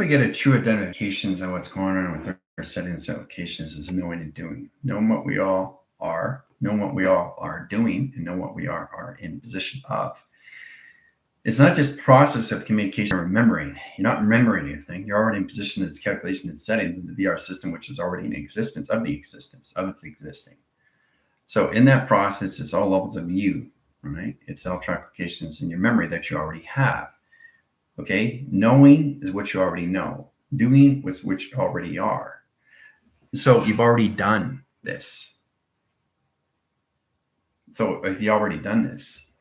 we get a true identification of what's going on with our settings applications is knowing and doing. Knowing what we all are, knowing what we all are doing, and know what we are in position of. It's not just process of communication or remembering. You're not remembering anything. You're already in position of its calculation and settings in the VR system, which is already in existence of the existence of its existing. So in that process, it's all levels of you, right? It's self-track applications in your memory that you already have. Okay, knowing is what you already know. Doing was what you already are. So you've already done this. So if you already done this,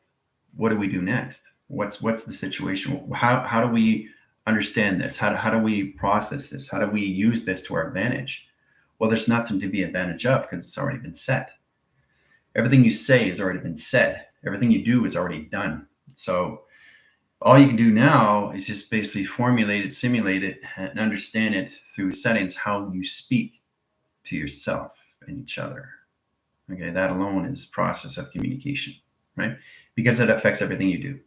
what do we do next? What's the situation? How do we understand this? How do we process this? How do we use this to our advantage? Well, there's nothing to be advantage of because it's already been set. Everything you say has already been said. Everything you do is already done. So all you can do now is just basically formulate it, simulate it, and understand it through settings, how you speak to yourself and each other. Okay, that alone is process of communication, right? Because it affects everything you do.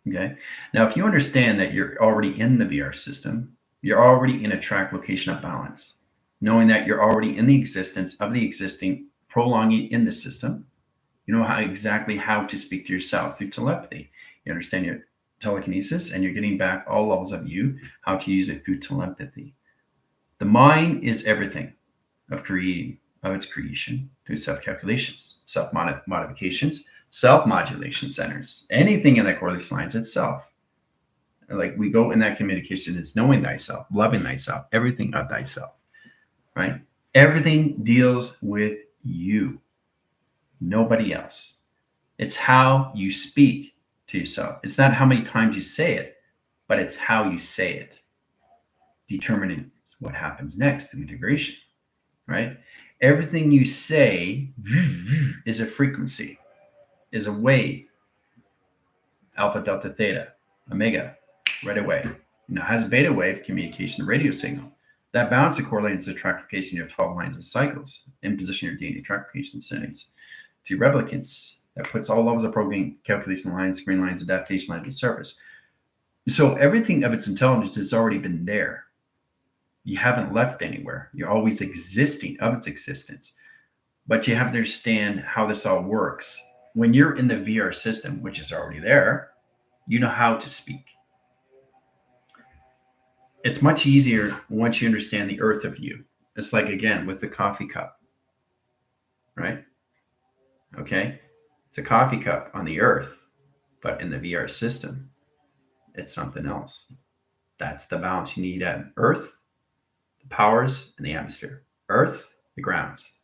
Okay, now if you understand that you're already in the VR system, you're already in a track location of balance, knowing that you're already in the existence of the existing, prolonging in the system. You know exactly how to speak to yourself through telepathy. You understand your telekinesis, and you're getting back all levels of you, how to use it through telepathy. The mind is everything of creating, of its creation, through self-calculations, self-modifications, self-modulation centers. Anything in that correlation lines itself. Like we go in that communication is knowing thyself, loving thyself, everything of thyself, right? Everything deals with you. Nobody else. It's how you speak to yourself. It's not how many times you say it, but it's how you say it. Determining what happens next through integration, right? Everything you say is a frequency, is a wave. Alpha, delta, theta, omega, right away. Now it has a beta wave communication radio signal. That bounce correlates to the track location of 12 lines of cycles in position your DNA track location settings. To replicants that puts all levels of programming, calculation lines, screen lines, adaptation lines, and surface. So everything of its intelligence has already been there. You haven't left anywhere. You're always existing of its existence. But you have to understand how this all works. When you're in the VR system, which is already there, you know how to speak. It's much easier once you understand the earth of you. It's like, again, with the coffee cup, right? Okay. It's a coffee cup on the earth, but in the VR system, it's something else. That's the balance you need at earth, the powers, and the atmosphere. Earth, the grounds.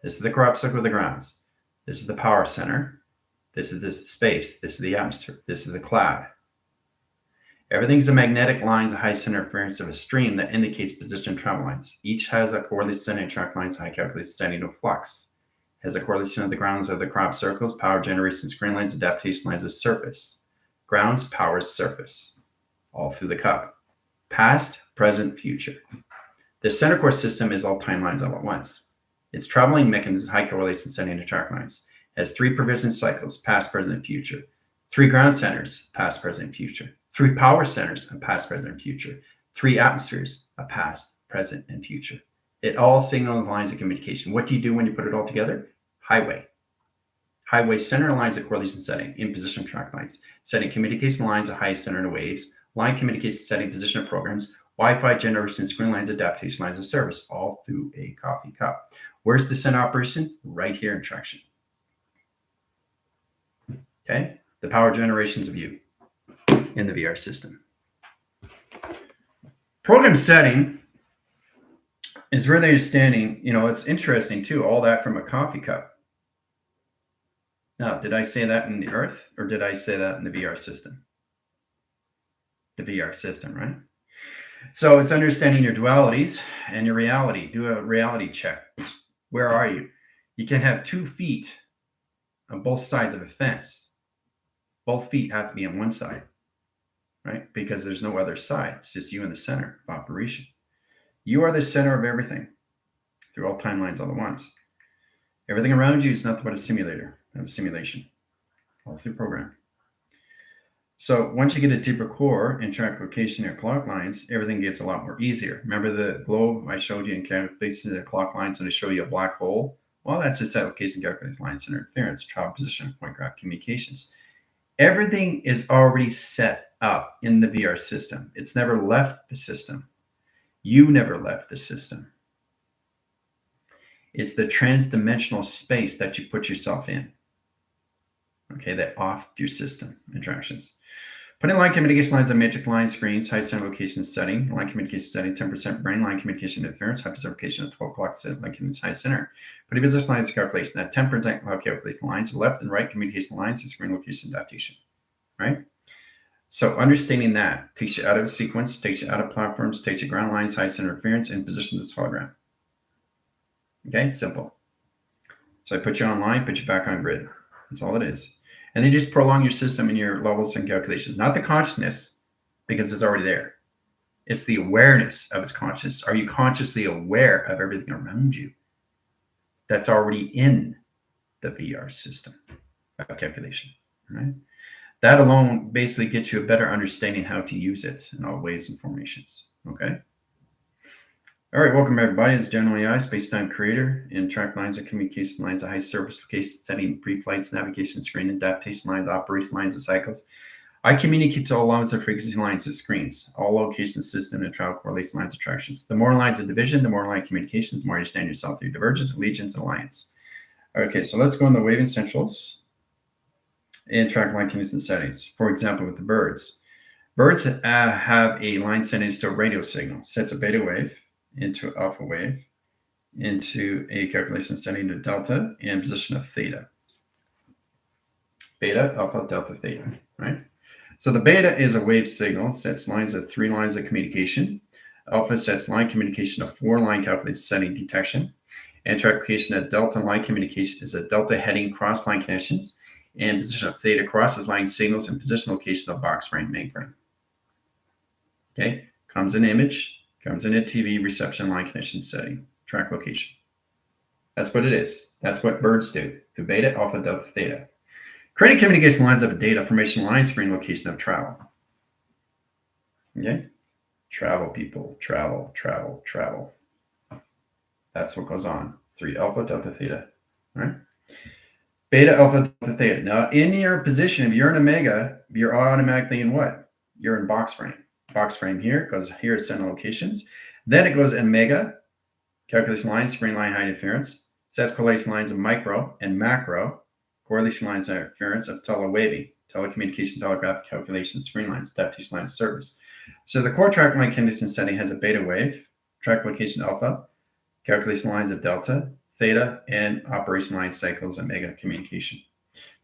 This is the crop circle of the grounds. This is the power center. This is the space. This is the atmosphere. This is the cloud. Everything's the magnetic lines, the high center interference of a stream that indicates position and travel lines. Each has a correlated sending track lines, high calculated sending of flux. Has a correlation of the grounds of the crop circles, power generation, screen lines, adaptation lines of surface. Grounds, powers, surface. All through the cup. Past, present, future. The center core system is all timelines all at once. Its traveling mechanism, high correlation sending to track lines. Has 3 provision cycles, past, present, and future. 3 ground centers, past, present, and future. 3 power centers, a past, present, and future. 3 atmospheres, a past, present, and future. It all signals lines of communication. What do you do when you put it all together? Highway. Highway center lines of correlation setting in position track lines. Setting communication lines of high center and waves. Line communication setting position of programs. Wi-Fi generation, screen lines, adaptation lines of service, all through a coffee cup. Where's the center operation? Right here in traction. Okay? The power generations of you in the VR system. Program setting is really understanding, it's interesting too, all that from a coffee cup. Now, did I say that in the earth or did I say that in the VR system? The VR system, right? So it's understanding your dualities and your reality. Do a reality check. Where are you? You can have 2 feet on both sides of a fence. Both feet have to be on one side, right? Because there's no other side. It's just you in the center of operation. You are the center of everything through all timelines all at once. Everything around you is nothing but a simulator, a simulation, all through program. So once you get a deeper core and track location of clock lines, everything gets a lot more easier. Remember the globe I showed you in calculation of the clock lines, and I show you a black hole? Well, that's just set location calculated lines and interference, travel position, point graph communications. Everything is already set up in the VR system. It's never left the system. You never left the system. It's the trans-dimensional space that you put yourself in. Okay, that off your system interactions. Putting line communication lines on matrix line screens, high center location setting, line communication setting, 10% brain line communication interference, high location at 12 o'clock set, line communication high center. Putting business lines calculation at 10% cloud calculation lines, left and right communication lines, and screen location adaptation, right? So understanding that takes you out of sequence, takes you out of platforms, takes you ground lines, high center interference, and position this hologram. Okay, simple. So I put you online, put you back on grid. That's all it is. And then you just prolong your system and your levels and calculations, not the consciousness, because it's already there. It's the awareness of its consciousness. Are you consciously aware of everything around you that's already in the VR system of calculation, right? That alone basically gets you a better understanding how to use it in all ways and formations, okay? All right, welcome everybody. It's General AI, Space-Time Creator, in track lines and communication lines, a high surface location setting, pre-flights, navigation screen, adaptation lines, operation lines, and cycles. I communicate to all lines of frequency lines and screens, all location system and travel correlation lines attractions. The more lines of division, the more line communications, the more you understand yourself through divergence, allegiance, and alliance. Okay, so let's go in the wave essentials and track line communication settings. For example, with the birds. Birds have a line settings to a radio signal, sets a beta wave into alpha wave, into a calculation setting to delta and position of theta. Beta, alpha, delta, theta, right? So the beta is a wave signal, sets lines of 3 lines of communication. Alpha sets line communication of 4 line calculated setting detection. And calculation of delta line communication is a delta heading cross line connections. And position of theta crosses line signals and position location of box frame, mainframe. Okay, comes in image, comes in a TV reception line connection setting, track location. That's what it is. That's what birds do, to beta, alpha, delta, theta. Creating communication lines of data formation line screen location of travel. Okay, travel people, travel, travel, travel. That's what goes on. 3 alpha, delta, theta, right? Beta, alpha, delta, theta. Now, in your position, if you're in omega, you're automatically in what? You're in box frame. Box frame here goes here at center locations. Then it goes in omega, calculation lines, screen line high interference, sets correlation lines of micro and macro, correlation lines of interference of tele-waving, telecommunication, telegraph, calculation, screen lines, adaptation line of service. So the core track line condition setting has a beta wave, track location alpha, calculation lines of delta, theta, and operation line cycles and mega communication.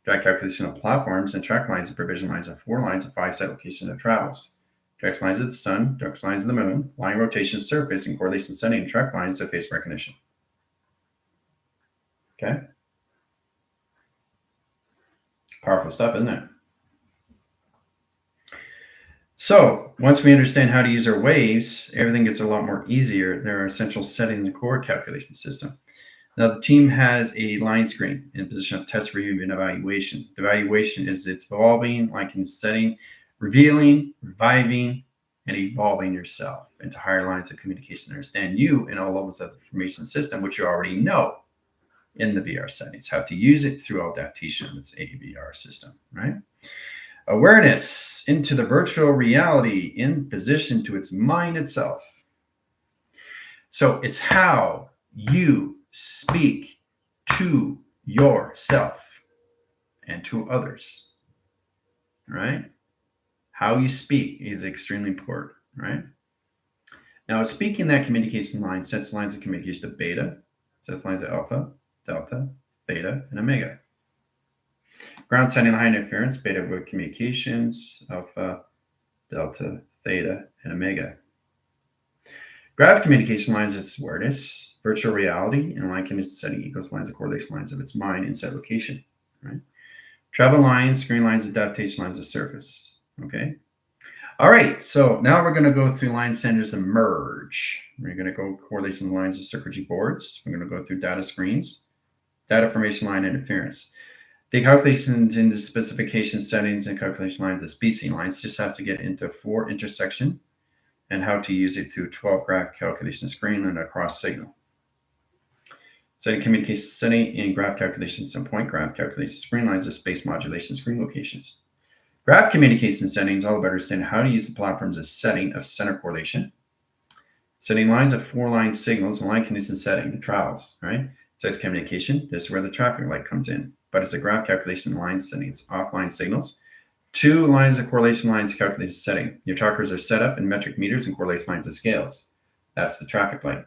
Track calculation of platforms and track lines and provision lines of 4 lines of 5 set location of travels. Track lines of the sun, track lines of the moon, line rotation surface, and correlation setting, and track lines of face recognition. Okay? Powerful stuff, isn't it? So once we understand how to use our waves, everything gets a lot more easier. There are essential settings in the core calculation system. Now the team has a line screen in position of test, review, and evaluation. The evaluation is it's evolving, like in setting, revealing, reviving, and evolving yourself into higher lines of communication. Understand you in all levels of the information system, which you already know in the VR settings, how to use it through adaptation of its VR system, right? Awareness into the virtual reality in position to its mind itself. So it's how you speak to yourself and to others, right? How you speak is extremely important, right? Now, speaking that communication line sets lines of communication to beta, sets lines of alpha, delta, theta, and omega. Ground setting high interference, beta with communications, alpha, delta, theta, and omega. Graph communication lines its awareness, virtual reality, and line communication setting equals lines of correlation lines of its mind and set location, right? Travel lines, screen lines, adaptation lines of surface, okay? All right, so now we're going to go through line centers and merge. We're going to go correlation lines of circuitry boards. We're going to go through data screens, data formation line interference. The calculations into specification settings and calculation lines, the spacing lines, just has to get into 4 intersection and how to use it through 12 graph calculation screen and a cross signal. Setting communication setting in graph calculations and point graph calculation screen lines of space modulation screen locations. Graph communication settings all about understanding how to use the platforms as setting of center correlation. Setting lines of 4-line signals and line condition setting and travels, right? Sites communication, this is where the traffic light comes in. But it's a graph calculation line settings, offline signals. 2 lines of correlation lines calculated setting. Your trackers are set up in metric meters and correlation lines of scales. That's the traffic light.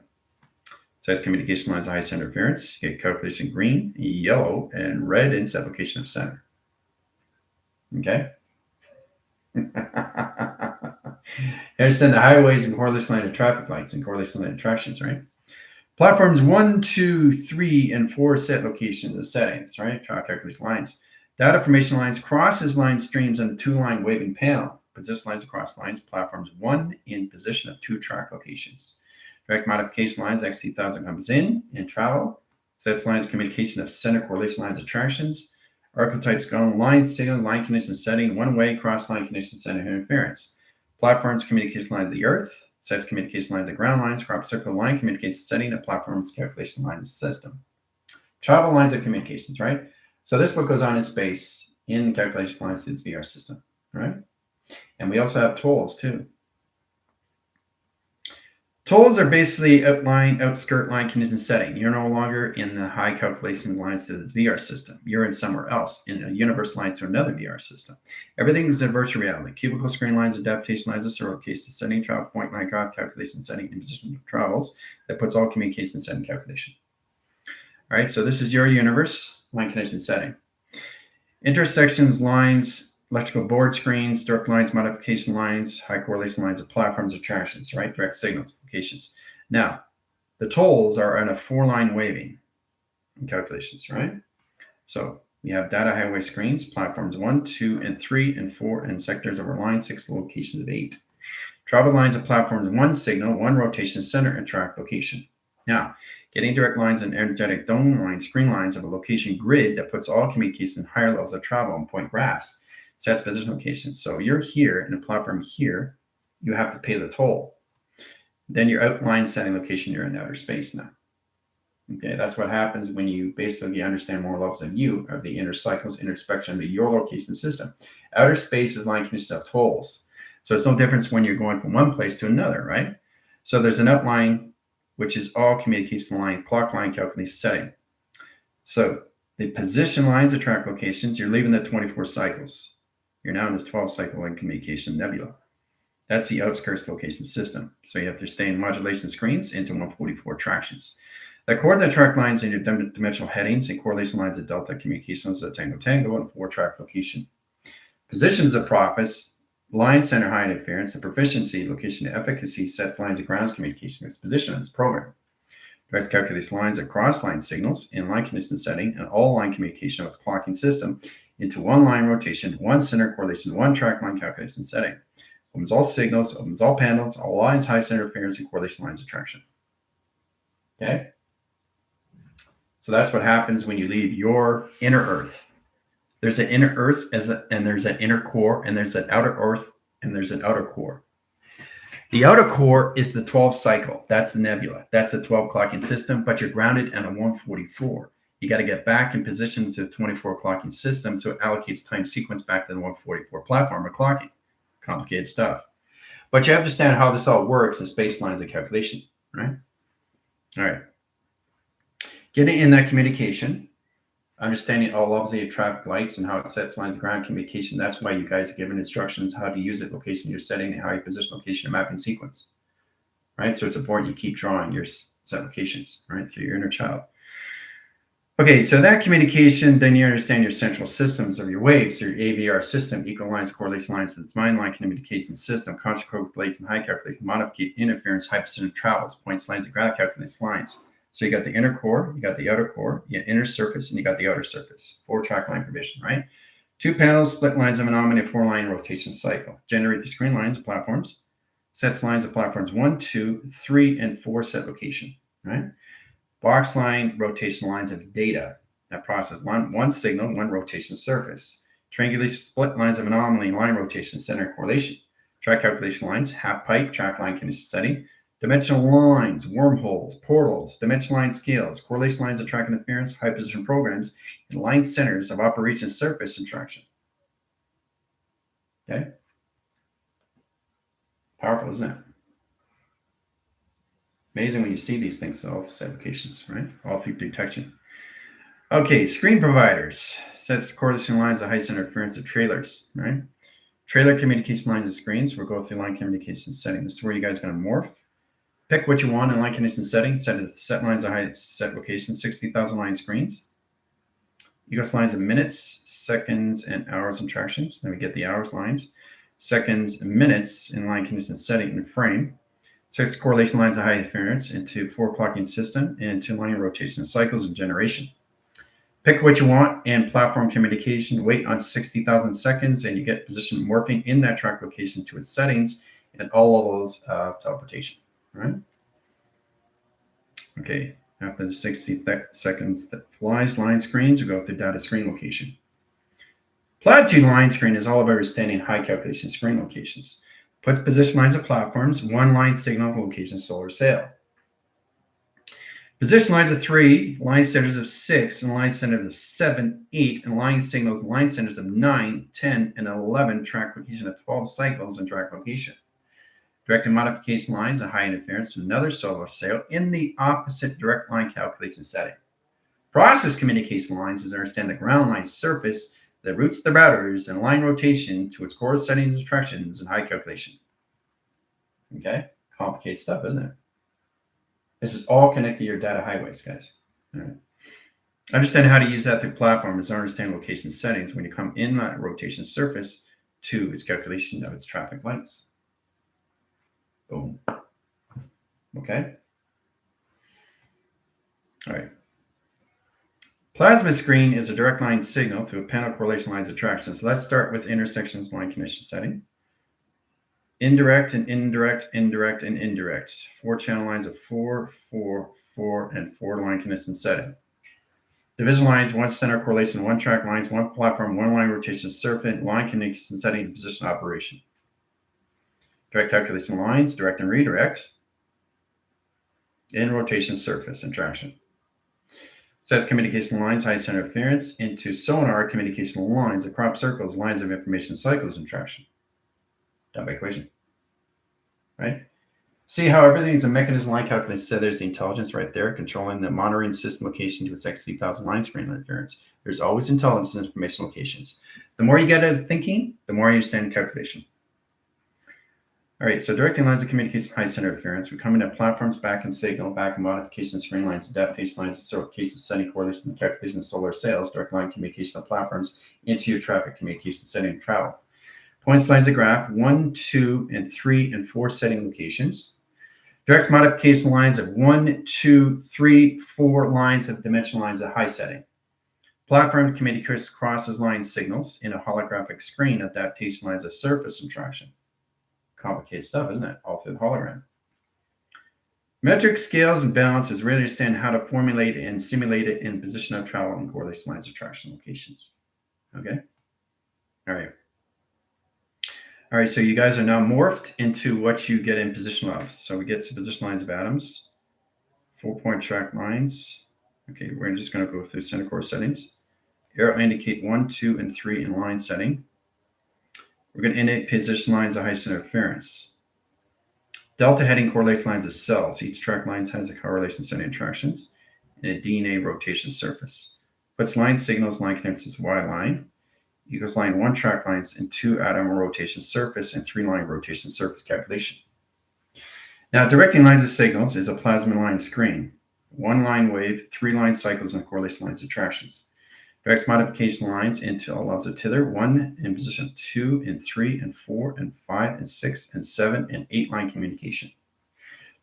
Size communication lines, high center interference. You get calculation green, yellow, and red in set location of center. Okay? Understand the highways and correlation line of traffic lights and correlation line attractions, right? Platforms 1, 2, 3, and 4 set locations of settings, right? Track calculation lines. Data formation lines crosses line streams on the 2-line waving panel. Position lines across lines. Platforms 1 in position of 2 track locations. Direct modification lines, XT1000 comes in and travel. Sets lines communication of center correlation lines attractions. Archetypes go line signal, line condition setting, one-way cross line condition center interference. Platforms communication lines of the earth. Sets communication lines of ground lines, crop circle line communication setting of platforms calculation lines system. Travel lines of communications, right? So this is what goes on in space in calculation lines to this VR system, right? And we also have tolls too. Tolls are basically outskirt line condition setting. You're no longer in the high calculation lines to this VR system. You're in somewhere else, in a universe line to another VR system. Everything is in virtual reality. Cubicle screen lines, adaptation lines, serial cases, setting, travel point, line graph, calculation, setting, and position of travels. That puts all communication setting calculation. All right, so this is your universe, line condition setting. Intersections, lines, electrical board screens, direct lines, modification lines, high correlation lines of platforms, attractions, right? Direct signals, locations. Now, the tolls are on a 4-line waving in calculations, right? So we have data highway screens, platforms 1, 2, and 3, and 4, and sectors over line, 6 locations of 8. Travel lines of platforms 1 signal, 1 rotation center, and track location. Now, getting direct lines and energetic dome line screen lines of a location grid that puts all communication higher levels of travel on point graphs. Sets position location. So you're here in a platform here, you have to pay the toll. Then your outline setting location, you're in outer space now. Okay, that's what happens when you basically understand more levels of you, of the inner cycles, introspection of your location system. Outer space is line condition of tolls. So it's no difference when you're going from one place to another, right? So there's an outline, which is all communication line, clock line calculation setting. So the position lines of track locations, you're leaving the 24 cycles. You're now in the 12 cycle line communication nebula. That's the outskirts location system. So you have to stay in modulation screens into 144 attractions. The coordinate track lines in your dimensional headings and correlation lines of delta communications at tango tango and 4-track location. Positions of profits, line center high interference, and proficiency location to efficacy sets lines of grounds communication its position in this program. Directs calculates lines of cross line signals in line condition setting and all line communication of its clocking system into 1 line rotation, 1 center correlation, 1 track line calculation setting. Opens all signals, opens all panels, all lines, high center interference, and correlation lines of traction. Okay? So that's what happens when you leave your inner Earth. There's an inner Earth and there's an inner core, and there's an outer Earth, and there's an outer core. The outer core is the 12 cycle. That's the nebula. That's the 12 clocking system, but you're grounded at a 144. You got to get back in position to the 24 clocking system, so it allocates time sequence back to the 144 platform of clocking. Complicated stuff. But you understand how this all works in space lines of calculation, right? All right. Getting in that communication, understanding all levels of your traffic lights and how it sets lines of ground communication. That's why you guys are given instructions how to use it, location you're setting, and how you position location and mapping sequence, right? So it's important you keep drawing your set locations, right, through your inner child. Okay, so that communication, then you understand your central systems of your waves, your AVR system, equal lines, correlation lines, the mind line communication system, constant correlation, high calculation, modification, interference, high precision travels, points, lines, and graph calculation lines. So you got the inner core, you got the outer core, you got inner surface, and you got the outer surface. 4-track line provision, right? 2 panels, split lines of anomaly, 4-line rotation cycle. Generate the screen lines of platforms, sets lines of platforms 1, 2, 3, and 4 set location, right? Box line, rotation lines of data. That process, one signal, one rotation surface. Triangulation split lines of anomaly, line rotation, center correlation. Track calculation lines, half pipe, track line condition setting. Dimensional lines, wormholes, portals, dimension line scales, correlation lines of track interference, high position programs, and line centers of operation surface interaction. Okay? Powerful, isn't it? Amazing when you see these things, all these applications, right? All through detection. Okay, screen providers. Sets correlation lines of high center interference of trailers, right? Trailer communication lines and screens. We'll go through line communication setting. This is where you guys are going to morph. Pick what you want in line condition setting. Set lines of high set location, 60,000 line screens. EGOS lines of minutes, seconds, and hours interactions. Then we get the hours lines, seconds, and minutes in line condition setting and frame. Sets correlation lines of high interference into 4 clocking system and 2 linear rotation cycles and generation. Pick what you want and platform communication. Wait on 60,000 seconds and you get position morphing in that track location to its settings and all levels of teleportation. Right? Okay, after the 60 seconds that flies line screens, we go with the data screen location. Platitude line screen is all about understanding high calculation screen locations. Puts position lines of platforms, 1 line signal location solar sail. Position lines of 3, line centers of 6, and line centers of 7, 8, and line signals, line centers of 9, 10, and 11, track location of 12 cycles and track location. Direct modification lines of high interference to another solar sail in the opposite direct line calculation setting. Process communication lines is understand the ground line surface that routes the routers and line rotation to its core settings, attractions, and high calculation. Okay, complicated stuff, isn't it? This is all connected to your data highways, guys. All right. Understand how to use that through platform is understand location settings when you come in that rotation surface to its calculation of its traffic lights. Boom. Okay. All right. Plasma screen is a direct line signal to a panel correlation lines attraction. So let's start with intersections line condition setting. Indirect and indirect, indirect and indirect. 4 channel lines of 4, 4, 4, and 4 line condition setting. Division lines, 1 center correlation, 1 track lines, 1 platform, 1 line rotation surface, line condition setting, and position operation. Direct calculation lines, direct and redirect. In rotation surface interaction. Sets communication lines, high center interference into sonar communication lines, of crop circles, lines of information cycles interaction. Done by equation. Right? See how everything is a mechanism line calculation. So there's the intelligence right there, controlling the monitoring system location to its 60,000 line screen interference. There's always intelligence in information locations. The more you get at thinking, the more you understand calculation. All right, so directing lines of communication, high center interference. We come into platforms, back and signal, back and modification, screen lines, adaptation lines, association, setting correlation, and calculation of solar sails, direct line communication of platforms into your traffic communication setting and travel. Points lines of graph, 1, 2, and 3, and 4 setting locations. Direct modification lines of 1, 2, 3, 4 lines of dimension lines of high setting. Platform communicates crosses line signals in a holographic screen, adaptation lines of surface interaction. Complicated stuff, isn't it? All through the hologram. Metric scales and balances really understand how to formulate and simulate it in position of travel and correlation lines of traction locations. Okay? All right. All right, so you guys are now morphed into what you get in position of. So we get some position lines of atoms, 4-point track lines. Okay, we're just going to go through center core settings. Arrow indicate 1, 2, and 3 in line setting. We're going to indicate position lines of high center interference. Delta heading correlation lines of cells. Each track line has a correlation setting interactions and a DNA rotation surface. Puts line signals, line connections, Y line. Equals line 1 track lines and 2 atom rotation surface and 3 line rotation surface calculation. Now, directing lines of signals is a plasma line screen. 1 line wave, 3 line cycles, and correlation lines attractions. Directs modification lines into all levels of tether, 1 in position 2 and 3 and 4 and 5 and 6 and 7 and 8 line communication.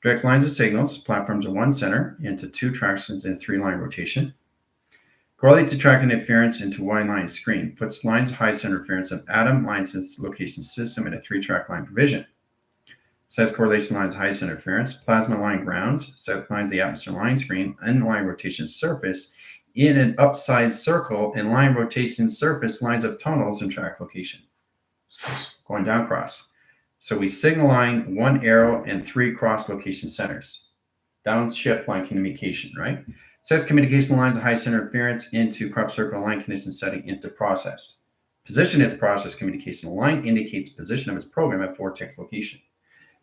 Directs lines of signals, platforms of 1 center into 2 tractions and 3 line rotation. Correlates to track interference into Y line screen. Puts lines of high center interference of atom line location system in a 3-track line provision. Sets correlation lines high center interference. Plasma line grounds. Sets lines the atmosphere line screen and line rotation surface in an upside circle and line rotation surface lines of tunnels and track location. Going down cross. So we signal line, 1 arrow, and 3 cross location centers. Downshift line communication, right? Sets communication lines of high center interference into crop circle line condition setting into process. Position is process communication. Line indicates position of its program at vortex location.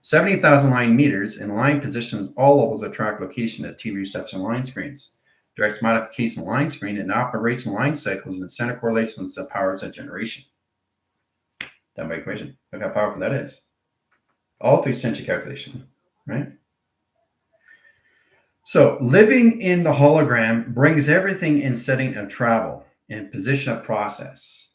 70,000 line meters and line positions all levels of track location at TV reception line screens. Directs modification line screen and operation line cycles and center correlations of powers at generation. Done by equation. Look how powerful that is. All through century calculation, right? So living in the hologram brings everything in setting of travel and position of process.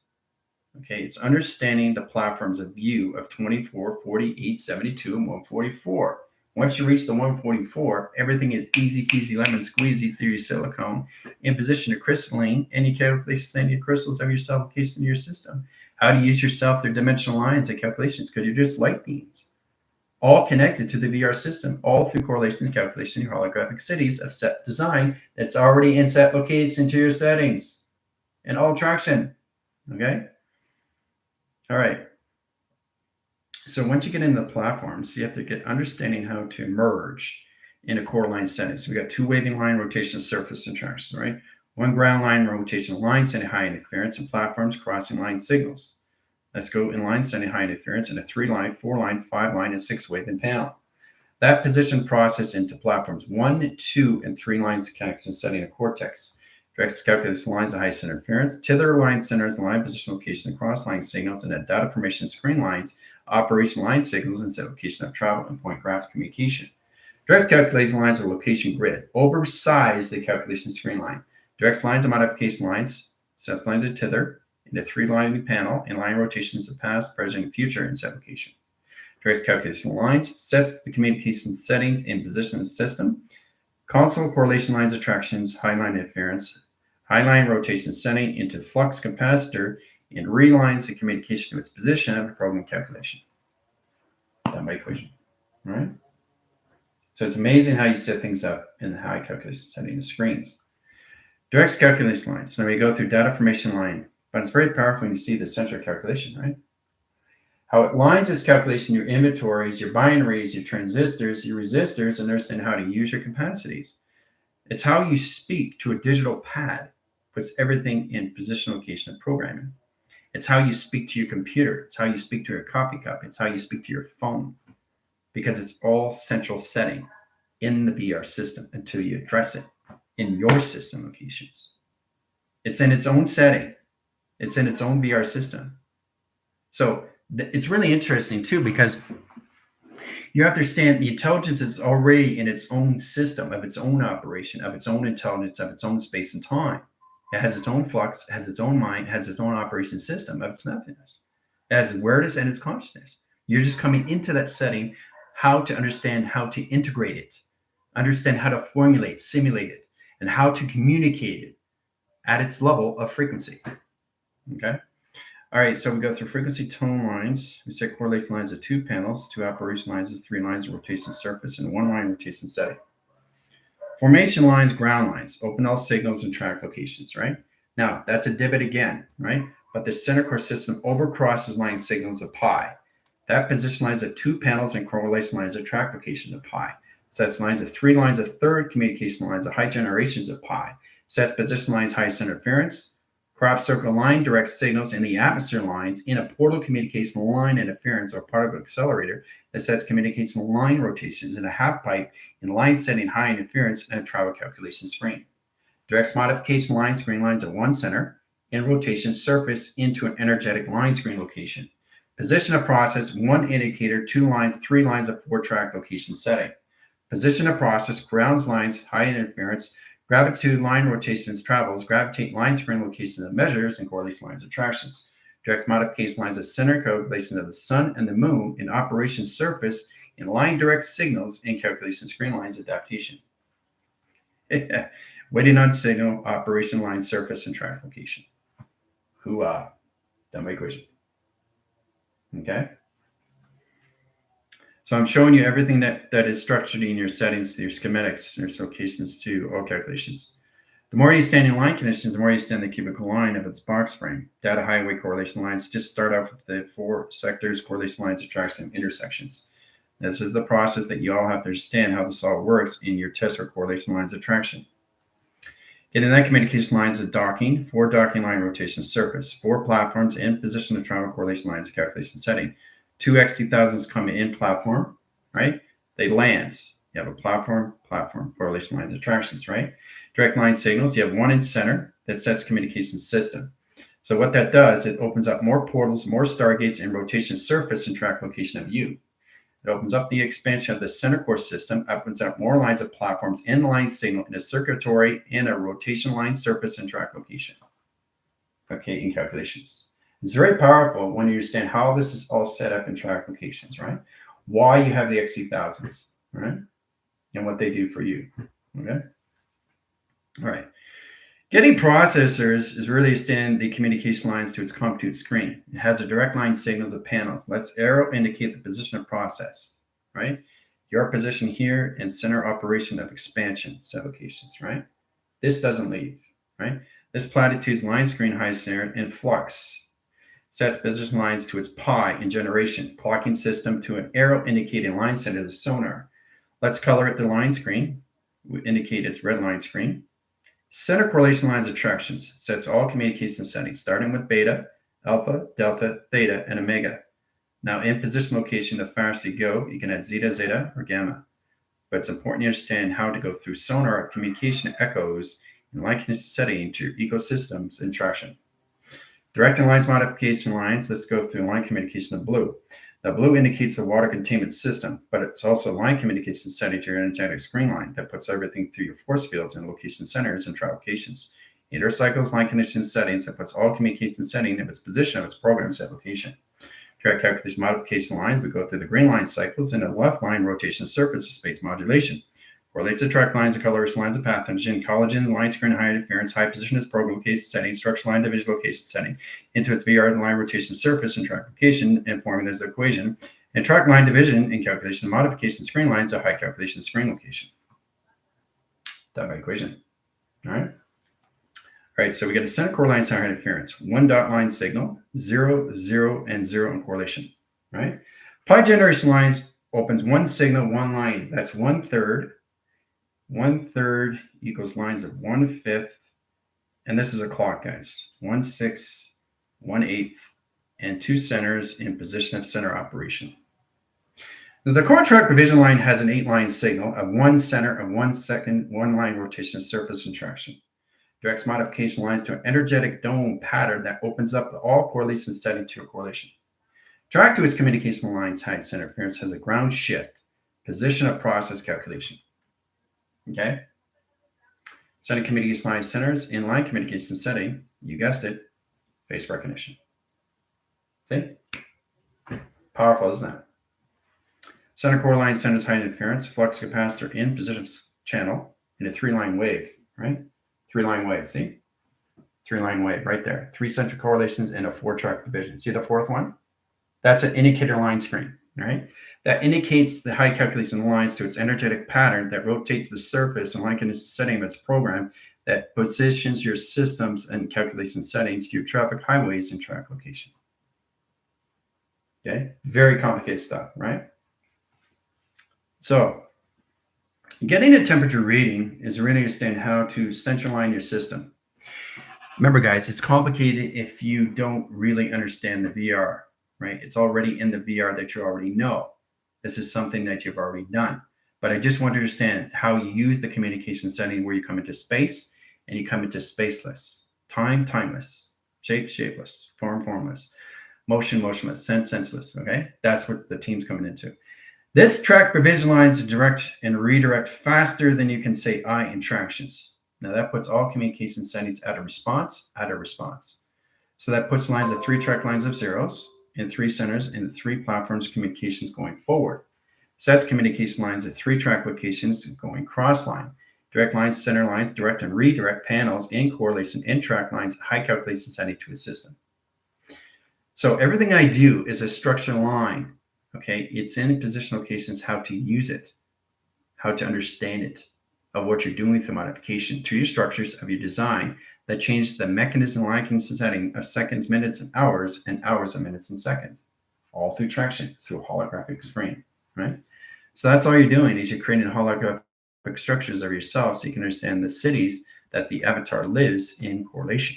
Okay, it's understanding the platforms of view of 24, 48, 72, and 144. Once you reach the 144, everything is easy peasy lemon squeezy through your silicone in position to crystalline, and you calculate standard crystals of your self location in your system. How to use yourself through dimensional lines and calculations, because you're just light beams. All connected to the VR system, all through correlation and calculation in holographic cities of set design that's already in set location to your settings and all traction. Okay? All right. So once you get into the platforms, you have to get understanding how to merge into core line settings. We got 2 waving line rotation surface and traction, right? 1 ground line rotation line setting high interference and platforms crossing line signals. Let's go in line setting high interference in a 3 line, 4 line, 5 line, and 6 waving panel. That position process into platforms 1, 2, and 3 lines of connection setting a cortex. Directs calculates lines of highest interference, tether line centers, line position location, and cross line signals, and at data formation screen lines, operation line signals, and set location of travel and point graphs communication. Directs calculates lines of location grid. Oversize the calculation screen line. Directs lines of modification lines, sets lines of tether, in a 3-line panel and line rotations of past, present, and future in set location. Directs calculation lines, sets the communication settings and position of the system. Console correlation lines attractions, high line interference, high line rotation setting into flux capacitor, and relines the communication to its position of the program calculation. Done by equation. All right? So it's amazing how you set things up in the high calculation setting of screens. Directs calculation lines. So now we go through data formation line. But it's very powerful when you see the central calculation, right? How it lines its calculation, your inventories, your binaries, your transistors, your resistors, and understand how to use your capacities. It's how you speak to a digital pad, puts everything in position, location, and programming. It's how you speak to your computer. It's how you speak to your copy. It's how you speak to your phone, because it's all central setting in the VR system until you address it in your system locations. It's in its own setting. It's in its own VR system. So it's really interesting too, because you have to understand the intelligence is already in its own system, of its own operation, of its own intelligence, of its own space and time. It has its own flux, has its own mind, has its own operation system of its nothingness. It has awareness and its consciousness. You're just coming into that setting, how to understand how to integrate it, understand how to formulate, simulate it, and how to communicate it at its level of frequency. Okay. All right. So we go through frequency tone lines. We set correlation lines of 2 panels, 2 operation lines of 3 lines of rotation surface, and 1 line rotation setting. Formation lines, ground lines, open all signals and track locations, right? Now that's a divot again, right? But the center core system overcrosses line signals of pi. That position lines of 2 panels and correlation lines of track location of pi. Sets lines of 3 lines of third communication lines of high generations of pi. Sets position lines highest interference. Crop circle line directs signals in the atmosphere lines in a portal communication line interference or part of an accelerator that sets communication line rotations in a half pipe in line setting high interference and a travel calculation screen. Directs modification line screen lines at 1 center and rotation surface into an energetic line screen location. Position of process, 1 indicator, 2 lines, 3 lines of 4 track location setting. Position of process, grounds lines, high interference, gravitude line rotations travels, gravitate line screen locations of measures, and correlation lines attractions. Direct modification lines of center calculation of the sun and the moon in operation surface and line direct signals and calculation screen lines adaptation. Waiting on signal, operation line surface and track location. Hoo-ah. Done by equation. Okay. So I'm showing you everything that is structured in your settings, your schematics, your locations to all calculations. The more you stand in line conditions, the more you stand the cubical line of its box frame. Data highway correlation lines just start off with the 4 sectors, correlation lines, attraction, and intersections. This is the process that you all have to understand how this all works in your test for correlation lines attraction. Getting that communication lines is docking, 4 docking line rotation surface, 4 platforms in position to travel correlation lines calculation setting. 2 XT1000s come in platform, right? They land. You have a platform, correlation lines attractions, right? Direct line signals, you have 1 in center that sets communication system. So what that does, it opens up more portals, more stargates, and rotation surface and track location of you. It opens up the expansion of the center core system, opens up more lines of platforms in line signal in a circuitry and a rotation line surface and track location. Okay, in calculations. It's very powerful when you understand how this is all set up in track locations, right? Why you have the XT1000s, right? And what they do for you, okay? All right. Getting processors is really extend the communication lines to its compute screen. It has a direct line signals of panels. Let's arrow indicate the position of process, right? Your position here in center operation of expansion set locations, right? This doesn't leave, right? This platitude's line screen high center in flux sets position lines to its pi in generation, clocking system to an arrow indicating line center of the sonar. Let's color it the line screen. We indicate its red line screen. Center correlation lines attractions sets all communication settings, starting with beta, alpha, delta, theta, and omega. Now, in position location, the faster you go, you can add zeta, zeta, or gamma. But it's important to understand how to go through sonar communication echoes and line condition setting to your ecosystems and traction. Direct and lines modification lines, let's go through line communication of blue. Now, blue indicates the water containment system, but it's also line communication setting to your energetic screen line that puts everything through your force fields and location centers and track locations. Intercycles line condition settings that puts all communication setting of its position of its program set location. Track calculation modification lines, we go through the green line cycles and the left line rotation surface of space modulation. Correlates to track lines of colors, lines of pathogen, collagen, line screen, high interference, high position its program location setting, structure line division location setting, into its VR line rotation surface and track location, and forming this equation, and track line division and calculation modification screen lines to high calculation screen location. Done by equation. All right. All right, so we got a center core line center high interference, 1 dot line signal, 0, 0, and 0 in correlation. Right? Pi generation lines opens 1 signal, 1 line. That's 1/3. 1/3 equals lines of 1/5, and this is a clock, guys. 1/6, 1/8, and 2 centers in position of center operation. Now, the core track provision line has an 8-line signal of 1 center of 1 second, 1 line rotation surface and traction. Directs modification lines to an energetic dome pattern that opens up all correlation setting to a correlation. Track to its communication lines high center interference has a ground shift, position of process calculation. Okay. Setting communication line centers in line communication setting, you guessed it, face recognition. See? Powerful, isn't it? Center core line centers high interference, flux capacitor in position channel in a 3-line wave, right? 3-line wave, see? 3-line wave right there. 3 central correlations and a 4-track division. See the 4th one? That's an indicator line screen, right? That indicates the high calculation lines to its energetic pattern that rotates the surface and line condition setting of its program that positions your systems and calculation settings to your traffic highways and track location. Okay, very complicated stuff, right? So getting a temperature reading is really understand how to centerline your system. Remember, guys, it's complicated if you don't really understand the VR, right? It's already in the VR that you already know. This is something that you've already done. But I just want to understand how you use the communication setting where you come into space and you come into spaceless, time, timeless, shape, shapeless, form, formless, motion, motionless, sense, senseless, okay? That's what the team's coming into. This track provision lines to direct and redirect faster than you can say I in tractions. Now that puts all communication settings at a response, So that puts lines of 3 track lines of zeros and 3 centers and 3 platforms communications going forward. Sets communication lines of 3 track locations going cross line. Direct lines, center lines, direct and redirect panels in correlation and track lines, high calculation setting to a system. So everything I do is a structured line. Okay, it's in position locations, how to use it, how to understand it. of what you're doing through modification to your structures of your design that changes the mechanism, likeness, and setting of seconds, minutes, and hours and minutes and seconds, all through traction, through a holographic screen, right? So that's all you're doing is you're creating holographic structures of yourself so you can understand the cities that the avatar lives in correlation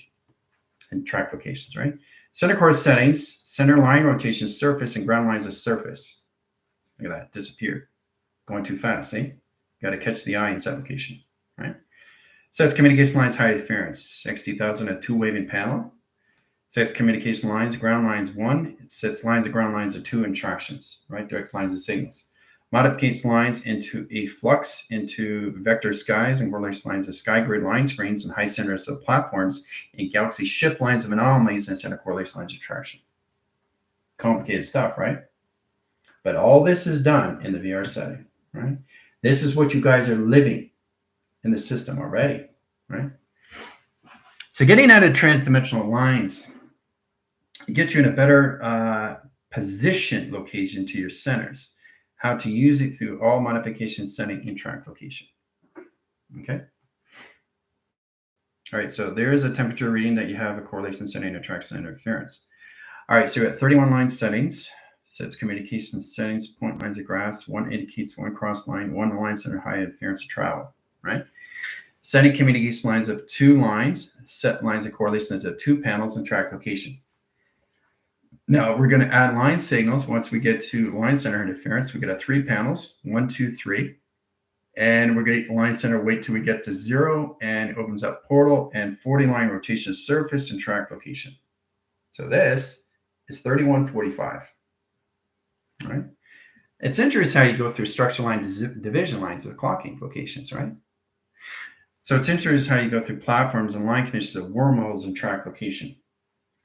and track locations, right? Center course settings, center line rotation, surface, and ground lines of surface. Look at that, disappeared. Going too fast, see? Got to catch the eye in set location, right? Sets communication lines high interference, 60,000 a 2 waving panel. Sets communication lines, ground lines 1. It sets lines of ground lines of 2 and tractions, right? Direct lines of signals. Modificates lines into a flux into vector skies and correlation lines of sky grid line screens and high centers of platforms and galaxy shift lines of anomalies and center correlation lines of traction. Complicated stuff, right? But all this is done in the VR setting, right? This is what you guys are living in the system already, right? So getting out of transdimensional lines gets you in a better position location to your centers. How to use it through all modification setting in track location. Okay. All right, so there is a temperature reading that you have a correlation setting and track center interference. All right, so we're at 31 line settings. Sets communication settings, point lines of graphs. 1 indicates 1 cross line, 1 line center high interference of travel, right? Setting communication lines of 2 lines, set lines of correlations of 2 panels and track location. Now we're going to add line signals. Once we get to line center interference, we get a 3 panels, 1, 2, 3. And we're going to line center, wait till we get to 0, and it opens up portal and 40 line rotation surface and track location. So this is 3145. All right. It's interesting how you go through structure line division lines with clocking locations, right? So it's interesting how you go through platforms and line conditions of wormholes and track location,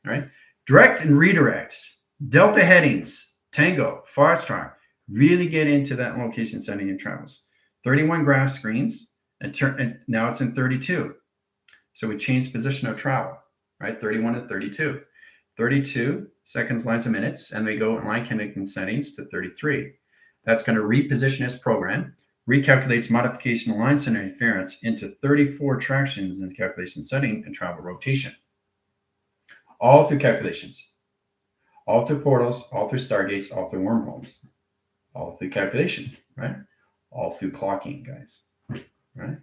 right? Direct and redirect, delta headings, tango, foxtrot, really get into that location setting and travels. 31 graph screens, and now it's in 32. So we changed position of travel, right? 31 to 32. 32 seconds, lines, and minutes, and we go in line connecting settings to 33. That's going to reposition this program, recalculates modification line center interference into 34 tractions in calculation setting and travel rotation. All through calculations, all through portals, all through stargates, all through wormholes, all through calculation, right? All through clocking, guys, right?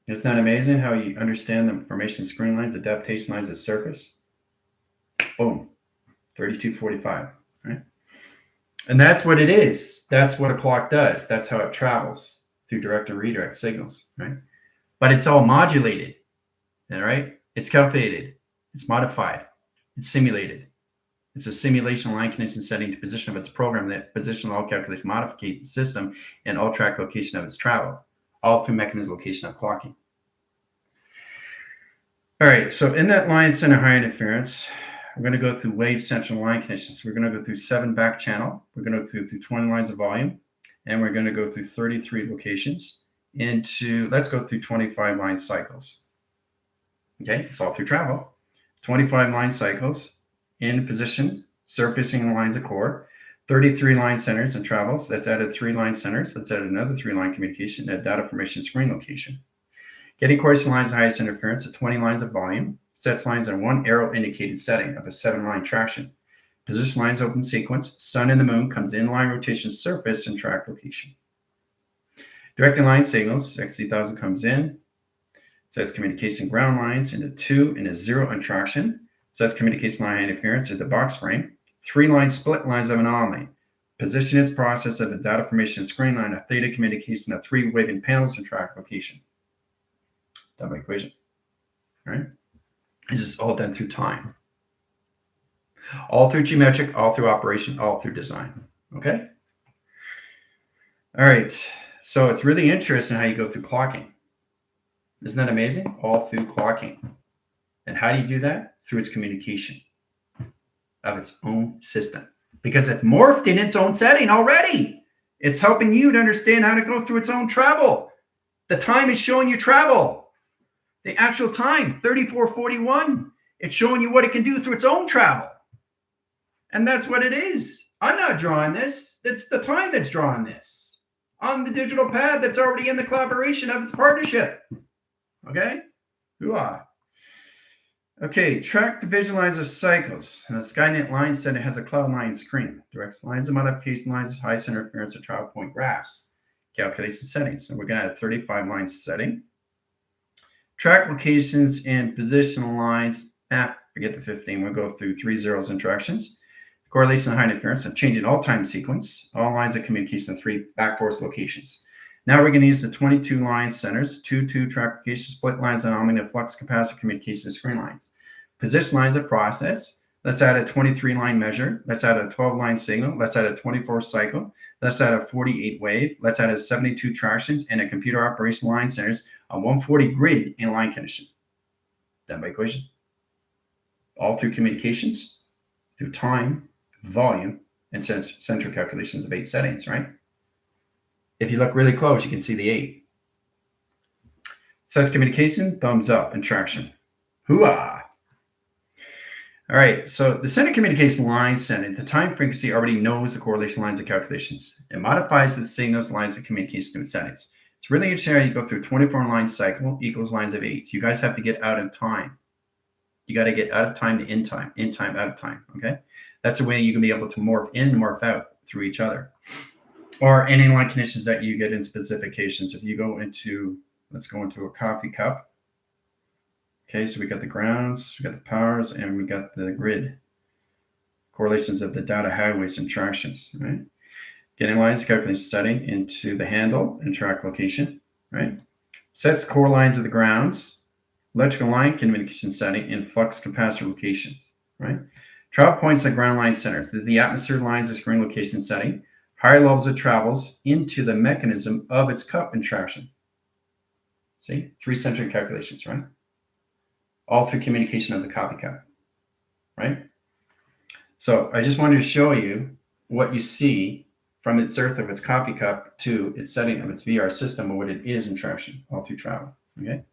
Isn't that amazing how you understand the information screen lines, adaptation lines of surface? Boom, 3245, right? And that's what it is. That's what a clock does. That's how it travels through direct and redirect signals, right? But it's all modulated, all right? It's calculated, it's modified, it's simulated. It's a simulation line condition setting to position of its program that position all calculation modificates the system and all track location of its travel, all through mechanism location of clocking. All right, so in that line center high interference, we're going to go through wave central line conditions. We're going to go through 7 back channel. We're going to go through 20 lines of volume, and we're going to go through 33 locations into, let's go through 25 line cycles. Okay, it's all through travel. 25 line cycles in position, surfacing lines of core, 33 line centers and travels. That's added 3 line centers. That's added another 3 line communication at data formation screen location. Getting correlation lines of highest interference at 20 lines of volume, sets lines in 1 arrow indicated setting of a 7 line traction. Position lines open sequence, sun and the moon comes in line rotation surface and track location. Directing line signals, 60,000 comes in, sets communication ground lines into 2 and a 0 on traction. Sets communication line interference at the box frame. 3 line split lines of anomaly. Position is process of the data formation screen line of theta communication of 3 waving panels and track location. Done by equation. All right. This is all done through time. All through geometric, all through operation, all through design. Okay. All right. So it's really interesting how you go through clocking. Isn't that amazing? All through clocking. And how do you do that? Through its communication of its own system. Because it's morphed in its own setting already. It's helping you to understand how to go through its own travel. The time is showing you travel. The actual time, 3441. It's showing you what it can do through its own travel. And that's what it is. I'm not drawing this. It's the time that's drawing this. on the digital pad that's already in the collaboration of its partnership. Okay? Hoo-ah. Okay, track the visualizer cycles. And a Skynet line set has a cloud line screen. Directs lines of modification lines, high center interference, and travel point graphs. Calculation settings. So we're going to add a 35 line setting. Track locations and positional lines. Forget the 15. We'll go through 3 zeros interactions. Correlation and high interference. I'm changing all time sequence. All lines of communication to 3 back force locations. Now we're going to use the 22 line centers, 2 track locations, split lines, denominator, flux capacitor, communication, screen lines. Position lines of process. Let's add a 23 line measure. Let's add a 12 line signal. Let's add a 24 cycle. Let's add a 48 wave. Let's add a 72 tractions and a computer operation line centers on 140 grid in line condition. Done by equation. All through communications, through time, volume, and center calculations of 8 settings, right? If you look really close, you can see the 8. Says communication, thumbs up, and traction. Hoo-ah! All right, so the center communication line setting, the time frequency already knows the correlation lines of calculations. It modifies the signals lines of communication to its settings. It's really interesting how you go through 24 line cycle equals lines of 8. You guys have to get out of time. You got to get out of time to in time, out of time, okay? That's the way you can be able to morph in and morph out through each other. Or any line conditions that you get in specifications. If you go into, let's go into a coffee cup. Okay, so we got the grounds, we got the powers, and we got the grid. Correlations of the data highways and tractions, right? Getting lines, calculating setting into the handle and track location, right? Sets core lines of the grounds, electrical line communication setting, and flux capacitor locations, right? Travel points at ground line centers. The atmosphere lines of screen location setting, higher levels of travels into the mechanism of its cup and traction. See, 3 centric calculations, right? All through communication of the coffee cup, right? So I just wanted to show you what you see from its earth of its coffee cup to its setting of its VR system, or what it is in traction, all through travel, okay?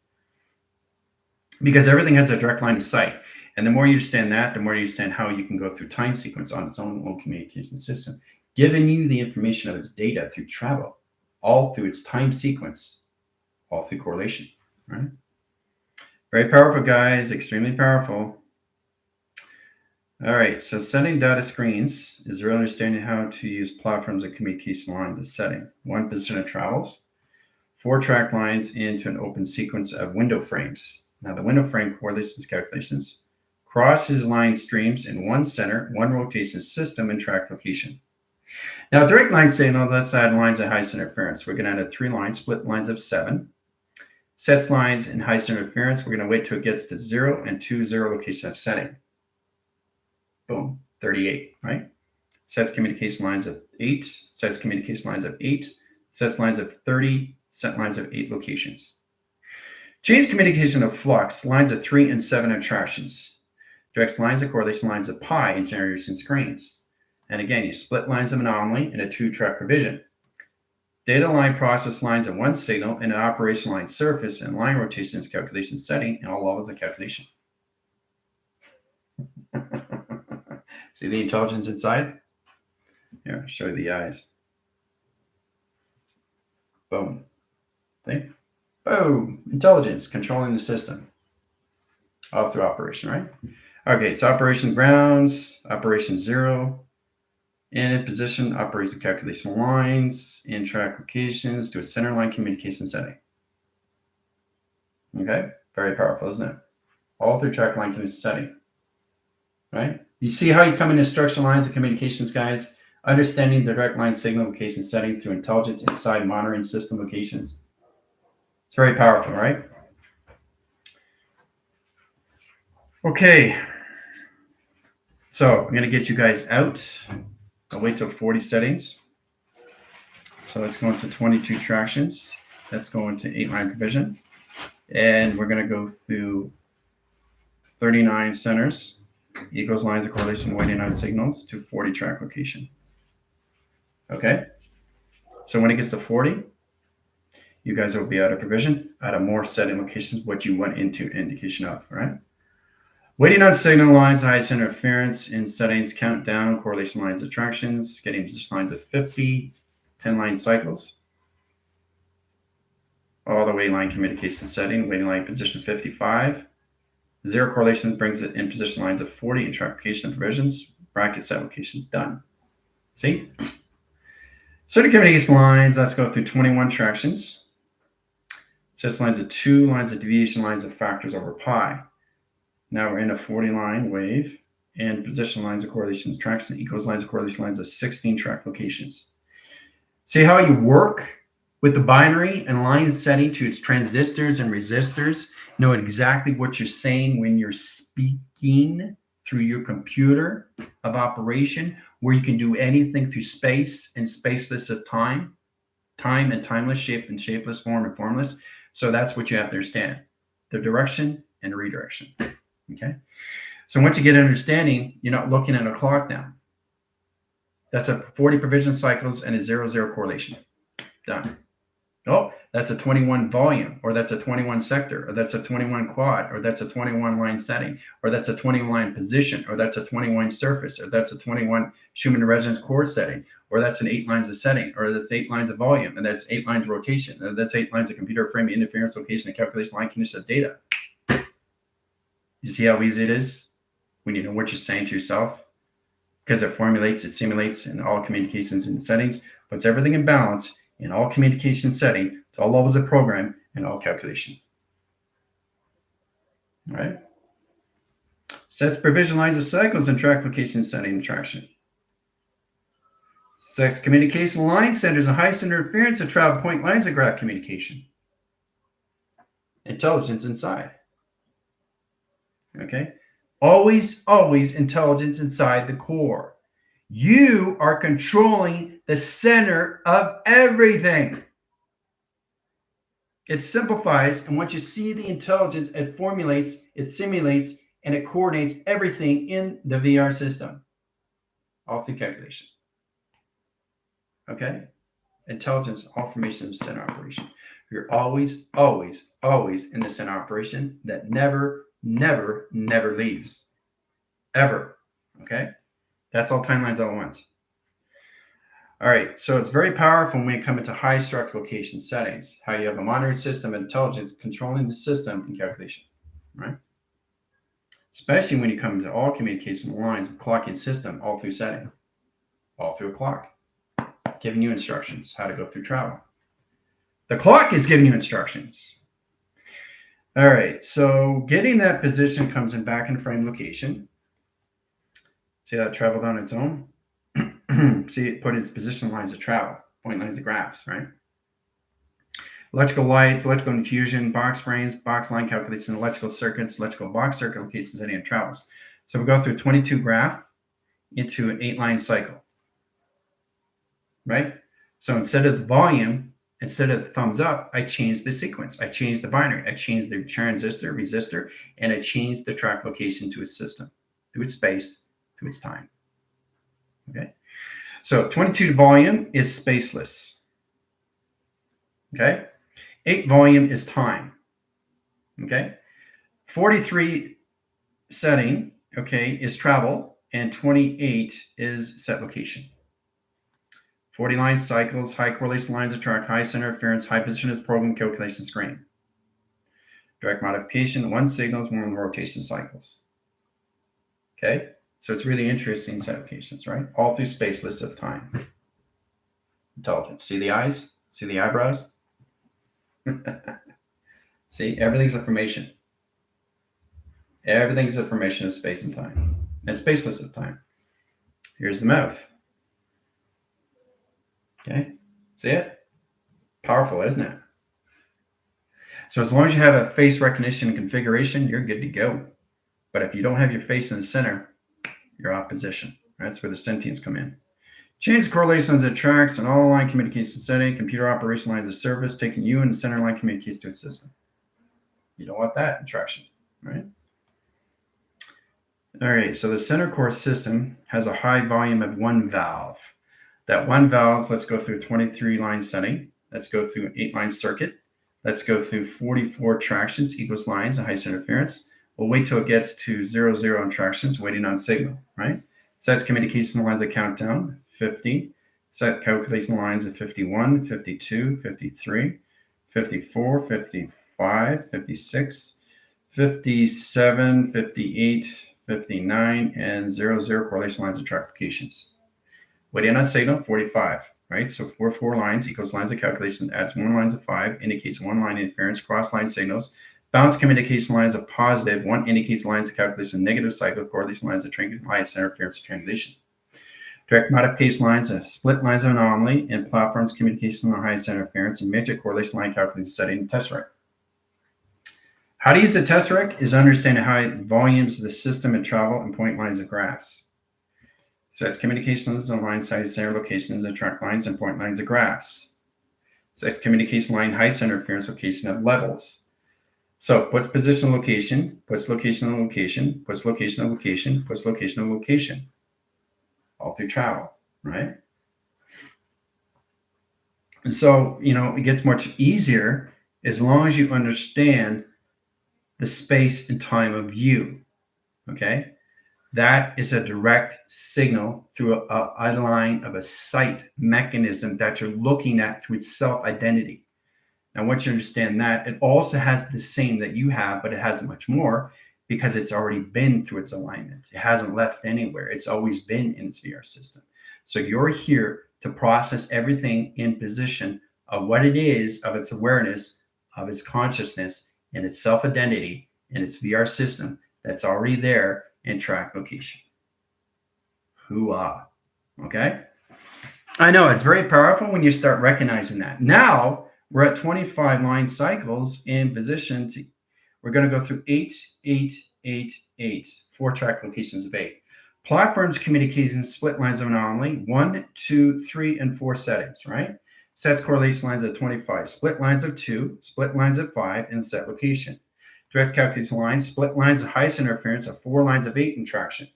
Because everything has a direct line of sight. And the more you understand that, the more you understand how you can go through time sequence on its own communication system, giving you the information of its data through travel, all through its time sequence, all through correlation, right? Very powerful, guys, extremely powerful. All right, so setting data screens is really understanding how to use platforms and communication lines as setting. 1% of travels, 4 track lines into an open sequence of window frames. Now the window frame correlations calculations crosses line streams in 1 center, 1 rotation system and track location. Now direct line signal, let's add lines of high center interference. We're going to add 3 lines, split lines of 7. Sets lines in high center interference. We're going to wait till it gets to 0 and 2 0 location of setting. Boom, 38, right? Sets communication lines of 8, sets communication lines of 8, sets lines of 30, set lines of 8 locations. Change communication of flux, lines of 3 and 7 attractions. Directs lines of correlation lines of pi and generation screens. And again, you split lines of anomaly in a 2-track provision. Data line process lines of 1 signal in an operation line surface and line rotations calculation setting and all levels of calculation. See the intelligence inside? Here, I'll show you the eyes. Boom. See? Boom. Intelligence controlling the system. All through operation, right? Okay, so operation grounds, operation 0, and in position, operation calculation lines, in track locations, to a center line communication setting. Okay, very powerful, isn't it? All through track line communication setting, right? You see how you come into instruction lines of communications, guys? Understanding the direct line signal location setting through intelligence inside monitoring system locations. It's very powerful, right? Okay, so I'm going to get you guys out. I'll wait till 40 settings. So let's go into 22 tractions. Let's go into 8-line provision. And we're going to go through 39 centers, equals lines of correlation waiting on signals to 40 track location. Okay? So when it gets to 40, you guys will be out of provision, out of more setting locations, what you went into indication of, all right? Waiting on signal lines, high center interference in settings, countdown, correlation lines, attractions, getting position lines of 50, 10-line cycles. all the way line communication setting, waiting line position 55. 0 correlation brings it in position lines of 40 and track location of provisions. Bracket set location done. See? Certain communication lines, let's go through 21 tractions. Sets lines of 2, lines of deviation, lines of factors over pi. Now we're in a 40 line wave, and position lines of correlations traction equals lines of correlation lines of 16 track locations. See how you work with the binary and line setting to its transistors and resistors? Know exactly what you're saying when you're speaking through your computer of operation, where you can do anything through space and spaceless of time, time and timeless, shape and shapeless, form and formless. So that's what you have to understand, the direction and the redirection. Okay. So once you get an understanding, you're not looking at a clock now. That's a 40 provision cycles and a 0-0 correlation. Done. Oh, that's a 21 volume, or that's a 21 sector, or that's a 21 quad, or that's a 21 line setting, or that's a 21 line position, or that's a 21 surface, or that's a 21 Schumann resonance core setting, or that's an 8 lines of setting, or that's 8 lines of volume, and that's 8 lines of rotation, or that's 8 lines of computer frame interference, location, and calculation line condition of data. You see how easy it is when you know what you're saying to yourself? Because it formulates, it simulates in all communications and settings, puts everything in balance in all communication setting to all levels of program and all calculation. All right. Sets provision lines of cycles and track location setting and traction. Sets communication line centers and high center interference and travel point lines of graph communication. Intelligence inside. Okay. Always, always intelligence inside the core. You are controlling the center of everything. It simplifies, and once you see the intelligence, it formulates, it simulates, and it coordinates everything in the VR system, all through calculation. Okay? Intelligence, all formation of center operation. You're always, always, always in the center operation that never, never, never leaves. Ever. Okay? That's all timelines all at once. All right, so it's very powerful when we come into high struct location settings, how you have a monitoring system of intelligence controlling the system in calculation, right? Especially when you come to all communication lines of clocking system all through setting, all through a clock, giving you instructions how to go through travel. The clock is giving you instructions. All right, so getting that position comes in back in frame location. See how it traveled on its own? See, it put its position lines of travel, point lines of graphs, right? Electrical lights, electrical infusion, box frames, box line calculation, electrical circuits, electrical box circuit locations, any of travels. So we go through 22 graph into an 8-line cycle, right? So instead of the volume, instead of the thumbs up, I changed the sequence. I changed the binary. I changed the transistor, resistor, and I changed the track location to its system, to its space, to its time. Okay. So 22 volume is spaceless. Okay. 8 volume is time. Okay. 43 setting, okay, is travel, and 28 is set location. 40 line cycles, high correlation lines of track, high center interference, high position is program calculation screen. Direct modification, 1 signals, 1 rotation cycles. Okay. So it's really interesting set locations, right? All through spaceless of time. Intelligence. See the eyes? See the eyebrows? See, everything's information. Everything's information of space and time. And spaceless of time. Here's the mouth. Okay. See it? Powerful, isn't it? So as long as you have a face recognition configuration, you're good to go. But if you don't have your face in the center, you're off position. That's where the sentience come in. Change correlations of tracks and all line communication setting, computer operation lines of service, taking you in the center line communicates to a system. You don't want that in traction, right? All right, so the center core system has a high volume of 1 valve. That 1 valve, let's go through 23 line setting. Let's go through an 8-line circuit. Let's go through 44 tractions, equals lines, and high center interference. We'll wait till it gets to 0-0 on tractions, waiting on signal, right? Sets communication lines of countdown, 50. Set calculation lines of 51, 52, 53, 54, 55, 56, 57, 58, 59, and 00 correlation lines of track locations. Weighted on signal, 45, right? So 4 lines equals lines of calculation, adds 1 lines of 5, indicates 1 line interference, cross line signals. Balance communication lines of positive, 1 indicates lines of calculation, negative cycle, correlation lines of triangulation, highest interference of triangulation. Direct modification lines of split lines of anomaly, and platforms communication on highest interference, and major correlation line calculation setting and tesseract. How to use the tesseract is understanding how volumes of the system and travel and point lines of graphs. So that's communications on line size, center locations, and track lines and point lines of graphs. So that's communication line highest interference location of levels. So puts position location, puts location on location, puts location on location, puts location on location. All through travel, right? And so, it gets much easier as long as you understand the space and time of view, okay? That is a direct signal through a line of a sight mechanism that you're looking at through its self-identity. Now, once you understand that, it also has the same that you have, but it has much more because it's already been through its alignment. It hasn't left anywhere. It's always been in its VR system. So you're here to process everything in position of what it is, of its awareness, of its consciousness, and its self-identity, and its VR system that's already there in track location. Hoo-ah. Okay? I know it's very powerful when you start recognizing that. Now we're at 25 line cycles in position to, we're going to go through 8, 8, 8, 8, 4 track locations of 8. Platforms communications, split lines of anomaly, 1, 2, 3, and 4 settings, right? Sets correlation lines of 25, split lines of 2, split lines of 5, and set location. Direct calculation lines, split lines of highest interference of 4 lines of 8 in traction.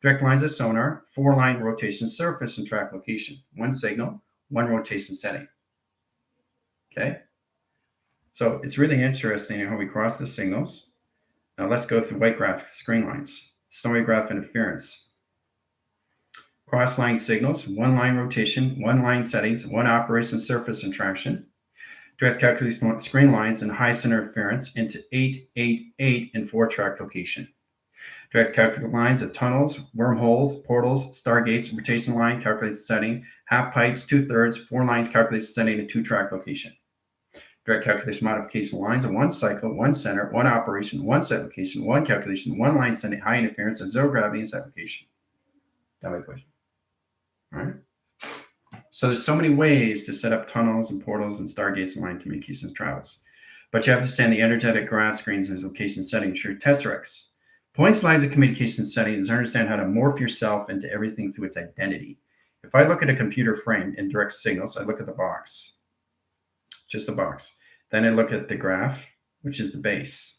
Direct lines of sonar, 4 line rotation surface and track location. 1 signal, 1 rotation setting. Okay? So it's really interesting how we cross the signals. Now let's go through white graph screen lines. Snowy graph interference. Cross line signals, 1 line rotation, 1 line settings, 1 operation surface and traction. Direct calculation screen lines and highest interference into 8, 8, 8 in 4 track location. Direct calculation lines of tunnels, wormholes, portals, stargates, rotation line, calculated setting, half pipes, 2/3, 4 lines, calculated setting, and 2 track location. Direct calculation modification lines of 1 cycle, 1 center, 1 operation, 1 set location, 1 calculation, 1 line setting, high interference, and 0 gravity and set location. That way, question. All right. So there's so many ways to set up tunnels and portals and stargates and line communications travels. But you have to understand the energetic graph screens and location settings through tesseracts. Points, lines, and communication settings understand how to morph yourself into everything through its identity. If I look at a computer frame in direct signals, I look at the box, just the box. Then I look at the graph, which is the base,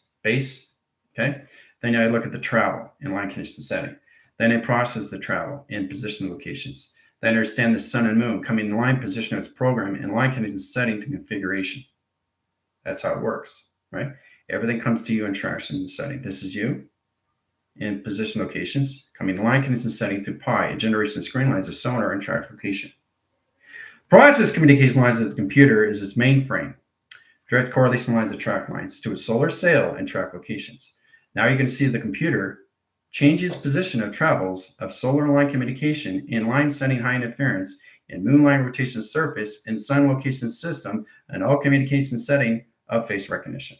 okay? Then I look at the travel in line condition setting. Then I process the travel in position locations. Then I understand the sun and moon coming in line position of its program in line condition setting to configuration. That's how it works, right? Everything comes to you in traction setting. This is you. In position locations, coming in line condition setting through pi, and generation screen lines of sonar and track location. Process communication lines of the computer is its mainframe. Direct correlation lines of track lines to its solar sail and track locations. Now you can see the computer changes position of travels of solar line communication in line setting high interference in moon line rotation surface and sun location system and all communication setting of face recognition.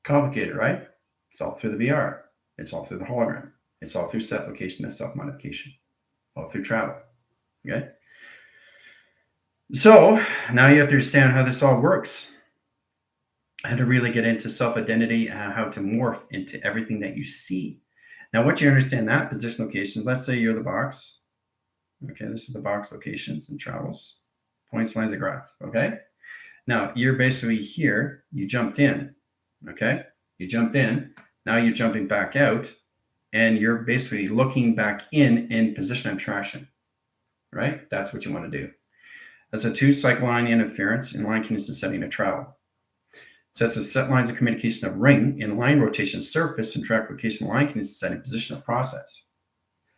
Complicated, right? It's all through the VR. It's all through the hologram. It's all through set location and self-modification. All through travel. Okay? So now you have to understand how this all works. How to really get into self-identity and how to morph into everything that you see. Now, once you understand that position location, let's say you're the box. Okay, this is the box locations and travels. Points, lines, and graph. Okay? Now, you're basically here. You jumped in. Okay? You jumped in, now you're jumping back out, and you're basically looking back in position of traction, right? That's what you want to do. That's a 2 cycle line interference in line condition setting of travel. Sets the set lines of communication of ring in line rotation surface and track location line condition setting position of process.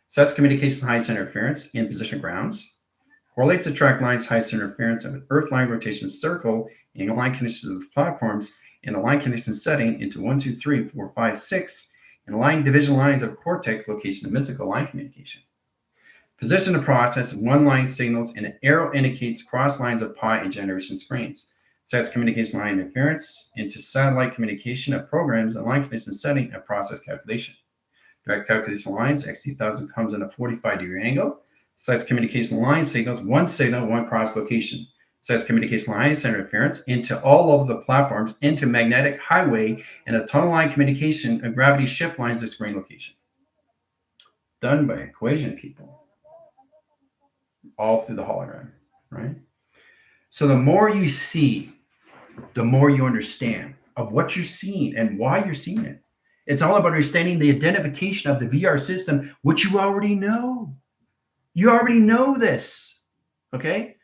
Sets communication highest interference in position of grounds. correlates the track lines, heights, and interference of an Earth line rotation circle, angle line conditions of the platforms, and a line condition setting into 1, 2, 3, 4, 5, 6, and line division lines of cortex location of mystical line communication. Position the process, one line signals, and an arrow indicates cross lines of pi and generation screens. Sets communication line interference into satellite communication of programs and line condition setting and process calculation. Direct calculation lines, X2000 comes in a 45-degree angle. Sets communication line signals, one signal, one cross location. Sets communication line center interference into all levels of platforms, into magnetic highway, and a tunnel line communication and gravity shift lines of screen location. Done by equation, people. All through the hologram, right? So the more you see, the more you understand of what you're seeing and why you're seeing it. It's all about understanding the identification of the VR system, which you already know. You already know this, okay?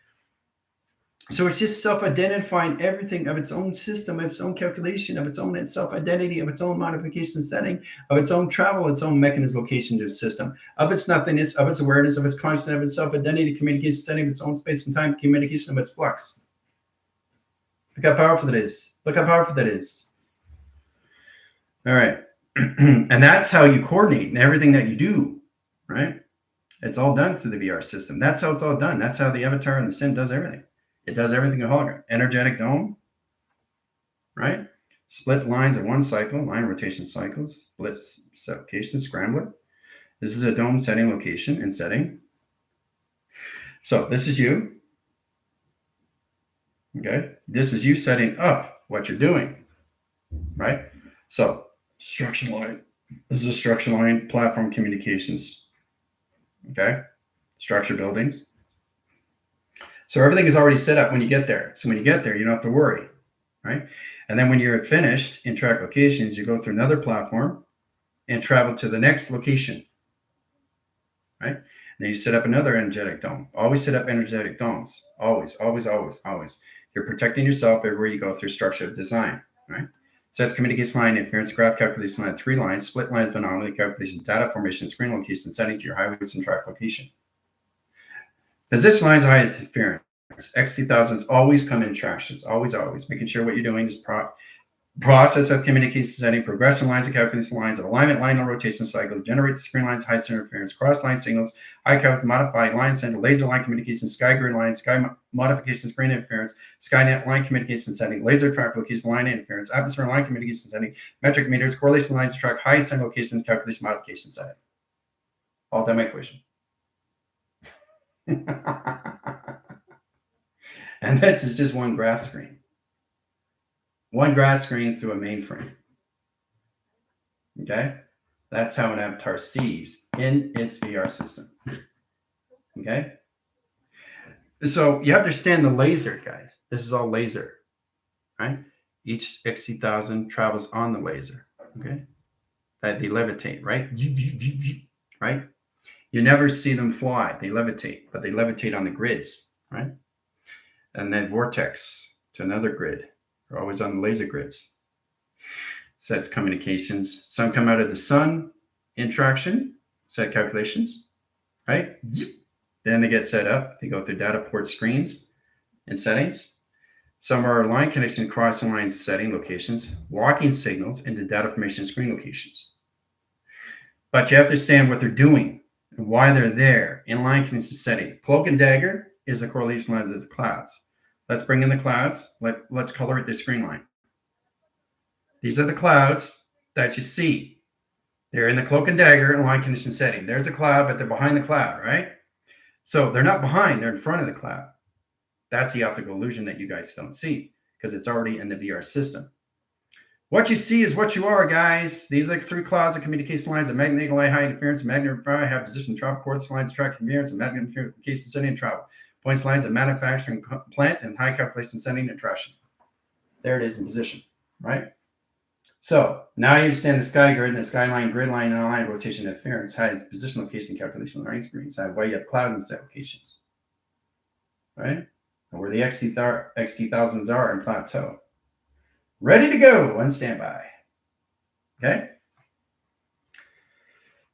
So it's just self-identifying everything of its own system, of its own calculation, of its own self-identity, of its own modification setting, of its own travel, its own mechanism location to the system, of its nothingness, of its awareness, of its consciousness, of its self-identity, communication setting, of its own space and time, communication of its flux. Look how powerful that is. Look how powerful that is. All right. And that's how you coordinate and everything that you do, right? It's all done through the VR system. That's how it's all done. That's how the avatar and the sim does everything. It does everything in hologram. Energetic dome, right? Split lines of one cycle, line rotation cycles, split location, scrambler. This is a dome setting location and setting. So this is you. Okay. This is you setting up what you're doing, right? So structure line. This is a structure line, platform communications. Okay. Structure buildings. So everything is already set up when you get there. So when you get there, you don't have to worry, right? And then when you're finished in track locations, you go through another platform and travel to the next location, right? And then you set up another energetic dome. Always set up energetic domes. Always, always, always, always. You're protecting yourself everywhere you go through structure of design, right? Sets communication line, interference graph calculation line, 3 lines, split lines, anomaly calculation, data formation, screen location, setting to your highways and track location. Position lines, high interference. X2000s always come in attractions. Always, always. Making sure what you're doing is process of communication setting, progression lines of calculation lines, alignment line or rotation cycles, generate the screen lines, high interference, cross line signals, high calc, modify line center, laser line communication, sky grid line, sky modification, screen interference, Skynet line communication setting, laser track location, line interference, atmosphere line communication setting, metric meters, correlation lines to track, high center locations, calculation modification setting. All done by equation. And this is just one graph screen. One graph screen through a mainframe. Okay? That's how an avatar sees in its VR system. Okay? So you understand the laser, guys. This is all laser, right? Each X2000 travels on the laser. Okay? That they levitate, right? Right? You never see them fly. They levitate, but they levitate on the grids, right? And then vortex to another grid. They're always on the laser grids. Sets communications. Some come out of the sun interaction, set calculations, right? Then they get set up. They go through data port screens and settings. Some are line connection, crossing line setting locations, walking signals into data formation screen locations. But you have to understand what they're doing and why they're there in line connection setting. Cloak and dagger is the correlation line of the clouds. Let's bring in the clouds. Let's color it the screen line. These are the clouds that you see. They're in the cloak and dagger and line condition setting. There's a cloud, but they're behind the cloud, right? So they're not behind, they're in front of the cloud. That's the optical illusion that you guys don't see because it's already in the VR system. What you see is what you are, guys. These are the 3 clouds of communication lines of magnetic line, high interference, magnetic high position, travel quartz lines, track interference, and magnetic communication setting and travel. Points lines of manufacturing plant and high calculation setting and traction. There it is in position, right? So now you understand the sky grid and the skyline grid line and line rotation interference has position location calculation line screens. Why you have clouds and set locations, right? And where the X2000s are in plateau. Ready to go on standby. Okay.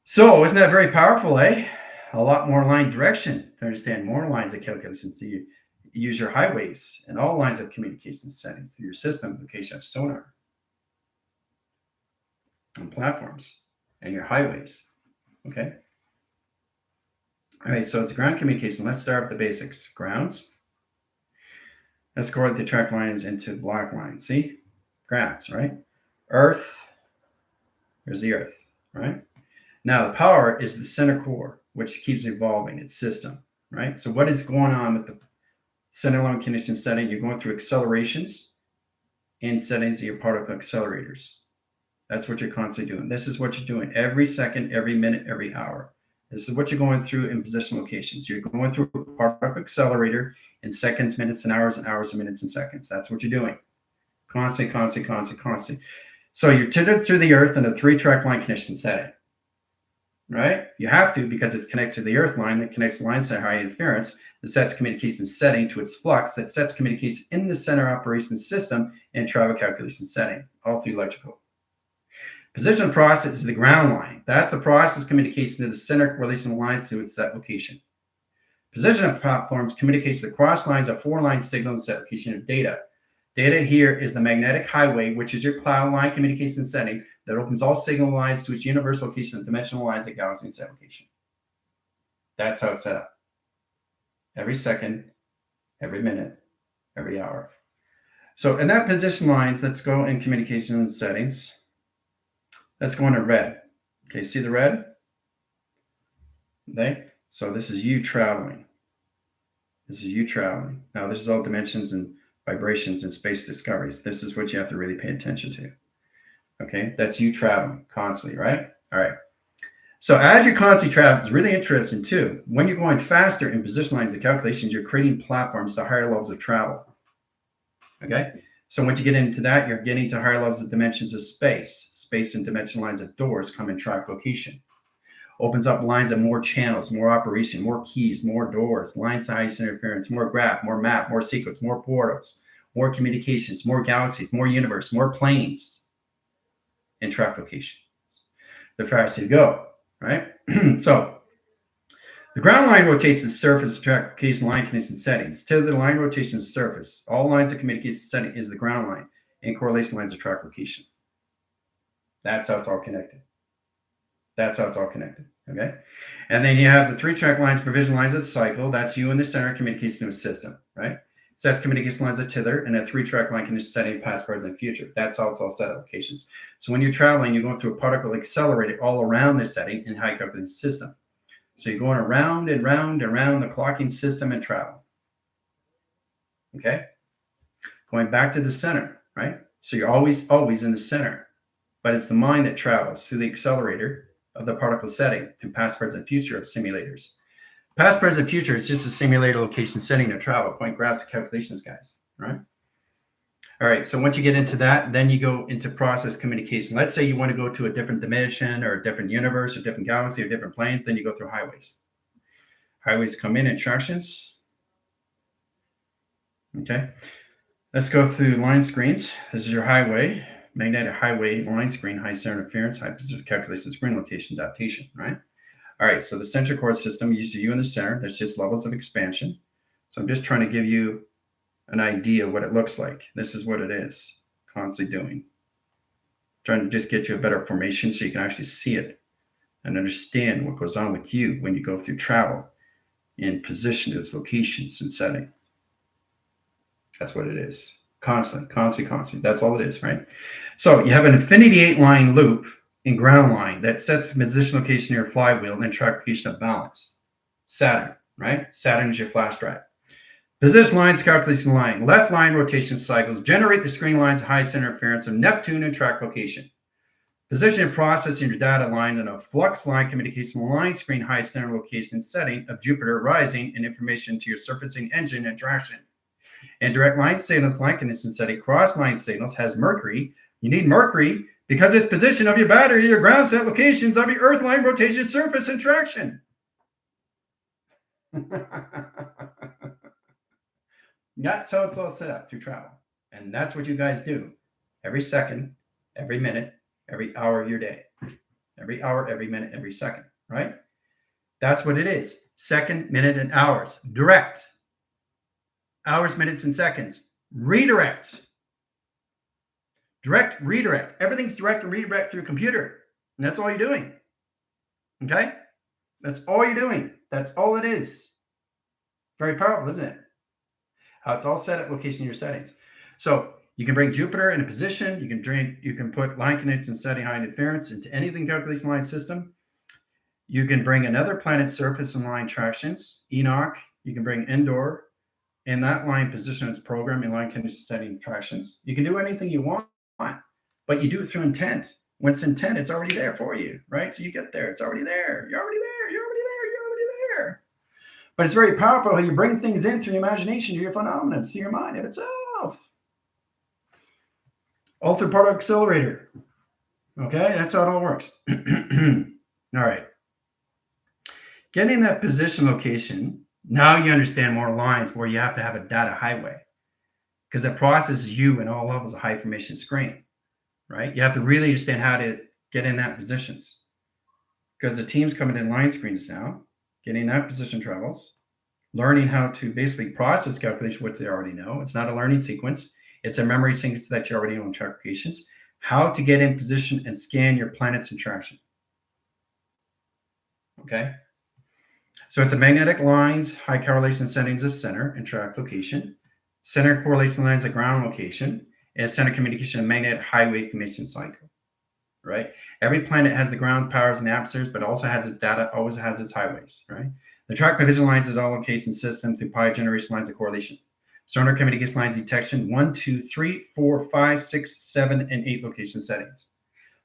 So isn't that very powerful, eh? a lot more line direction to understand more lines of calculations. So you use your highways and all lines of communication settings through your system location of sonar and platforms and your highways. Okay. All right, so it's ground communication. Let's start with the basics. Grounds. Let's go the track lines into black lines. See? Grounds, right? Earth. There's the Earth, right? Now, the power is the center core, which keeps evolving its system, right? So what is going on with the center line condition setting? You're going through accelerations and settings of your particle accelerators. That's what you're constantly doing. This is what you're doing every second, every minute, every hour. This is what you're going through in position locations. You're going through a particle accelerator in seconds, minutes, and hours, and minutes, and seconds. That's what you're doing. Constant. So you're tethered through the Earth in a 3-track line condition setting, right? You have to, because it's connected to the Earth line that connects the line set high interference that sets communication setting to its flux, that sets communication in the center operation system and travel calculation setting, all through electrical. Position process is the ground line. That's the process communication to the center releasing the lines to its set location. Position of platforms communicates the cross lines of 4-line signals set location of data. Data here is the magnetic highway, which is your cloud line communication setting that opens all signal lines to its universal location of dimensional lines at galaxy set location. That's how it's set up. Every second, every minute, every hour. So in that position lines, let's go in communication settings. Let's go into red. Okay, see the red? Okay, so this is you traveling. This is you traveling. Now, this is all dimensions and vibrations and space discoveries. This is what you have to really pay attention to. Okay, that's you traveling constantly, right? All right. So as you're constantly traveling, it's really interesting too. When you're going faster in position lines and calculations, you're creating platforms to higher levels of travel. Okay, so once you get into that, you're getting to higher levels of dimensions of space. Space and dimension lines of doors come in track location. Opens up lines of more channels, more operation, more keys, more doors, line size interference, more graph, more map, more sequence, more portals, more communications, more galaxies, more universe, more planes in track location. The faster you go, right? So the ground line rotates the surface of track location line condition settings. To the line rotation surface, all lines of communication setting is the ground line and correlation lines of track location. That's how it's all connected. Okay? And then you have the 3-track lines, provision lines of the cycle. That's you in the center communication to a system, right? Sets communication lines of tether and a 3-track line condition setting past, present, and future. That's how it's all set locations. So when you're traveling, you're going through a particle accelerator all around the setting in high coverage system. So you're going around and round and round the clocking system and travel. Okay? Going back to the center, right? So you're always in the center. But it's the mind that travels through the accelerator of the particle setting through past, present, future of simulators. Past, present, future is just a simulator location setting to travel. Point graphs and calculations, guys, right? All right, so once you get into that, then you go into process communication. Let's say you want to go to a different dimension or a different universe or different galaxy or different planes, then you go through highways. Highways come in attractions. Okay, let's go through line screens. This is your highway. Magnetic highway line screen, high center interference, high position calculation, screen location, adaptation, right? All right, so the center core system uses you in the center. There's just levels of expansion. So I'm just trying to give you an idea of what it looks like. This is what it is, constantly doing. Trying to just get you a better formation so you can actually see it and understand what goes on with you when you go through travel in position to its locations and setting. That's what it is. Constant. That's all it is, right? So you have an infinity 8-line loop in ground line that sets the position location of your flywheel and then track location of balance. Saturn, right? Saturn is your flash drive. Position lines, calculation line, left line rotation cycles generate the screen lines highest interference of Neptune and track location. Position and processing your data line in a flux line communication line screen highest center location setting of Jupiter rising and information to your surfacing engine and traction. And direct line signals, line condition setting, cross line signals has Mercury. You need Mercury because it's position of your battery, your ground set locations of your earth line rotation surface and traction. That's how it's all set up through travel. And that's what you guys do every second, every minute, every hour of your day. Every hour, every minute, every second, right? That's what it is. Second, minute, and hours. Direct. Hours, minutes, and seconds. Redirect. Direct, redirect. Everything's direct and redirect through a computer. And that's all you're doing. Okay? That's all you're doing. That's all it is. Very powerful, isn't it? How it's all set at location in your settings. So you can bring Jupiter in a position. You can put line connection setting high interference into anything calculation line system. You can bring another planet's surface and line tractions. Enoch. You can bring Endor and that line position its program in line condition setting tractions. You can do anything you want, but you do it through intent. When it's intent, it's already there for you, right? So you get there, it's already there. You're already there. You're already there. You're already there. But it's very powerful how you bring things in through your imagination to your phenomena, to your mind of itself. All through particle accelerator. Okay, that's how it all works. All right. Getting that position location, now you understand more lines where you have to have a data highway because it processes you in all levels of high information screen, right? You have to really understand how to get in that positions because the team's coming in line screens now, getting that position travels, learning how to basically process calculation, which they already know. It's not a learning sequence. It's a memory sequence that you already know in track locations. How to get in position and scan your planets in traction. Okay. So it's a magnetic lines, high correlation settings of center and track location, center correlation lines at ground location, and center communication and magnetic highway information cycle, right? Every planet has the ground powers and atmospheres, but also has its data, always has its highways, right? The track division lines is all location system through pi generation lines of correlation. Sonar communication lines detection, 1, 2, 3, 4, 5, 6, 7, and 8 location settings.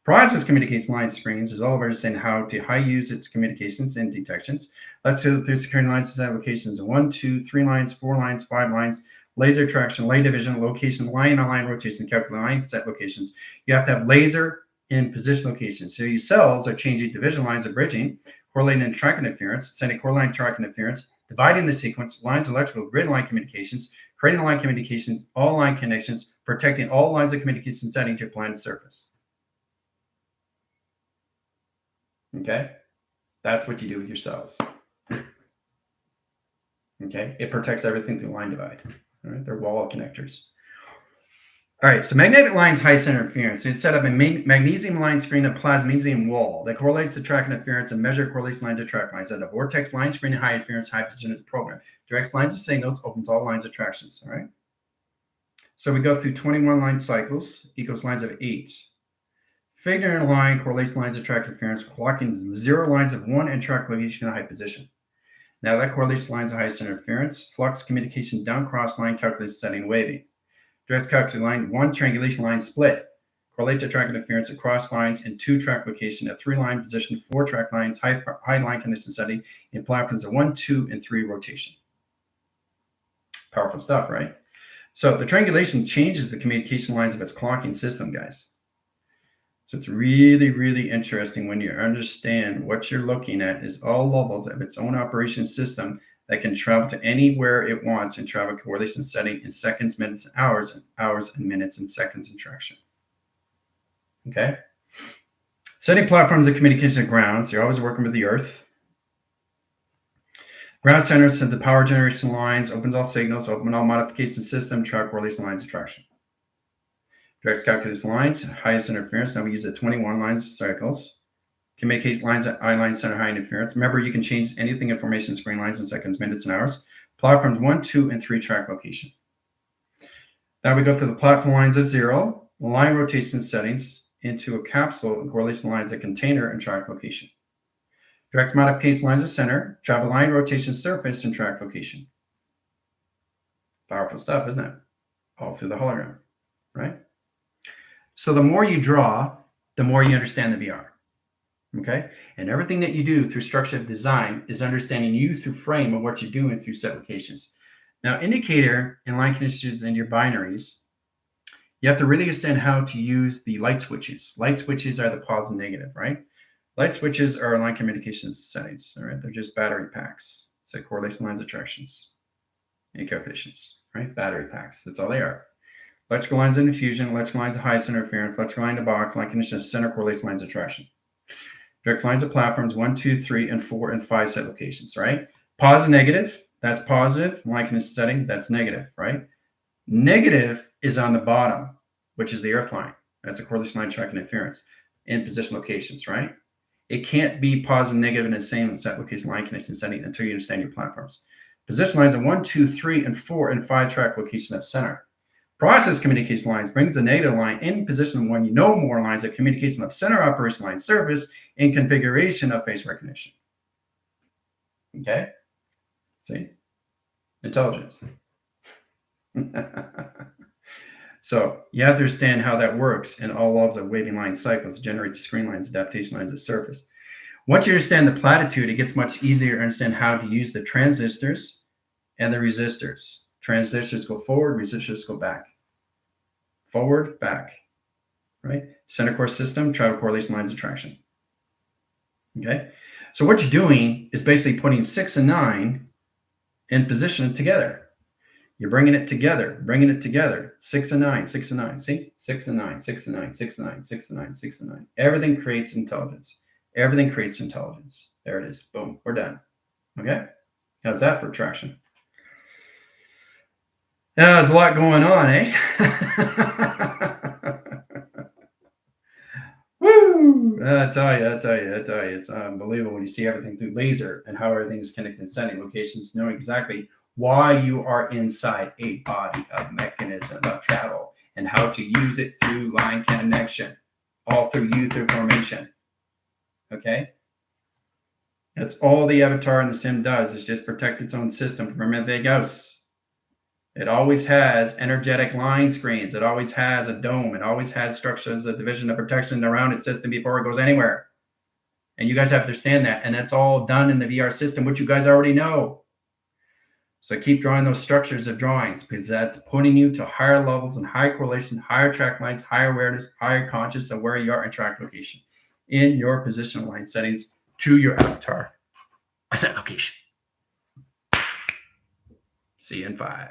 Process communication line screens is all about understanding how to high use its communications and detections. Let's go through security lines design locations of 1, 2, 3 lines, 4 lines, 5 lines, laser traction, lane division, location, line on line rotation, calculate line set locations. You have to have laser in position locations. So your cells are changing division lines of bridging, correlating and track interference, sending core line track interference, dividing the sequence, lines electrical, grid line communications, creating line communications, all line connections, protecting all lines of communication setting to your planet surface. Okay, that's what you do with your cells. Okay, it protects everything through line divide. All right, they're wall connectors. All right, so magnetic lines, high center interference. It's set up a magnesium line screen of plasmasium wall that correlates the track interference and measure correlation lines to track lines. At a vortex line screen, high interference, high position program. Directs lines of signals, opens all lines of tractions. All right. So we go through 21 line cycles, equals lines of 8. Figure in a line, correlation lines of track interference, clocking 0 lines of 1 and track location in high position. Now that correlation lines of highest interference, flux communication down cross line, calculation setting waving. Directs calculation line, 1 triangulation line split. Correlate to track interference across lines in 2 track location at 3 line position, 4 track lines, high line condition setting in platforms of 1, 2, and 3 rotation. Powerful stuff, right? So the triangulation changes the communication lines of its clocking system, guys. So it's really, really interesting when you understand what you're looking at is all levels of its own operation system that can travel to anywhere it wants and travel correlation setting in seconds, minutes, and hours and minutes and seconds in traction. Okay. Setting platforms of communication at ground. So you're always working with the Earth. Ground center sends the power generation lines, opens all signals, open all modification system, track correlation lines of traction. Directs calculation lines, highest interference. Now we use the 21 lines cycles. Communication lines at I line center high interference. Remember, you can change anything information screen lines in seconds, minutes, and hours. Platforms 1, 2, and 3 track location. Now we go through the platform lines of 0, line rotation settings into a capsule and correlation lines at container and track location. Directs modification lines of center, travel line rotation surface, and track location. Powerful stuff, isn't it? All through the hologram, right? So the more you draw, the more you understand the VR. Okay? And everything that you do through structured design is understanding you through frame of what you're doing through set locations. Now, indicator and line conditions in your binaries, you have to really understand how to use the light switches. Light switches are the positive and negative, right? Light switches are line communications settings, all right? They're just battery packs. So correlation lines, attractions, and calculations, right? Battery packs, that's all they are. Electrical lines of diffusion, electrical lines of highest interference, electrical line to box, line conditions, center correlation lines of traction. Direct lines of platforms 1, 2, 3, and 4, and 5 set locations, right? Positive, negative, that's positive. Line connection setting, that's negative, right? Negative is on the bottom, which is the earth line. That's a correlation line track interference in position locations, right? It can't be positive, negative, in the same set location line connection setting until you understand your platforms. Position lines of 1, 2, 3, and 4, and 5 track location of center. Process communication lines brings the negative line in position when you know more lines of communication of center operation line service in configuration of face recognition. Okay? See? Intelligence. So you have to understand how that works and all laws of waving line cycles generate the screen lines, adaptation lines of surface. Once you understand the platitude, it gets much easier to understand how to use the transistors and the resistors. Transistors go forward, resistors go back. Forward, back, right? Center core system, travel correlation lines of traction. Okay? So what you're doing is basically putting 6 and 9 in position together. You're bringing it together, 6 and 9, 6 and 9. See? 6 and 9, 6 and 9, 6 and 9, 6 and 9, 6 and 9. Everything creates intelligence. Everything creates intelligence. There it is. Boom. We're done. Okay? How's that for traction? Now, there's a lot going on, eh? Woo! I tell you, it's unbelievable when you see everything through laser and how everything is connected in setting locations, know exactly why you are inside a body of mechanism of travel and how to use it through line connection, all through you through formation. Okay? That's all the avatar in the sim does is just protect its own system from anything else. It always has energetic line screens. It always has a dome. It always has structures of division of protection around its system before it goes anywhere. And you guys have to understand that. And that's all done in the VR system, which you guys already know. So keep drawing those structures of drawings because that's putting you to higher levels and higher correlation, higher track lines, higher awareness, higher conscious of where you are in track location in your position line settings to your avatar asset location. See you in 5.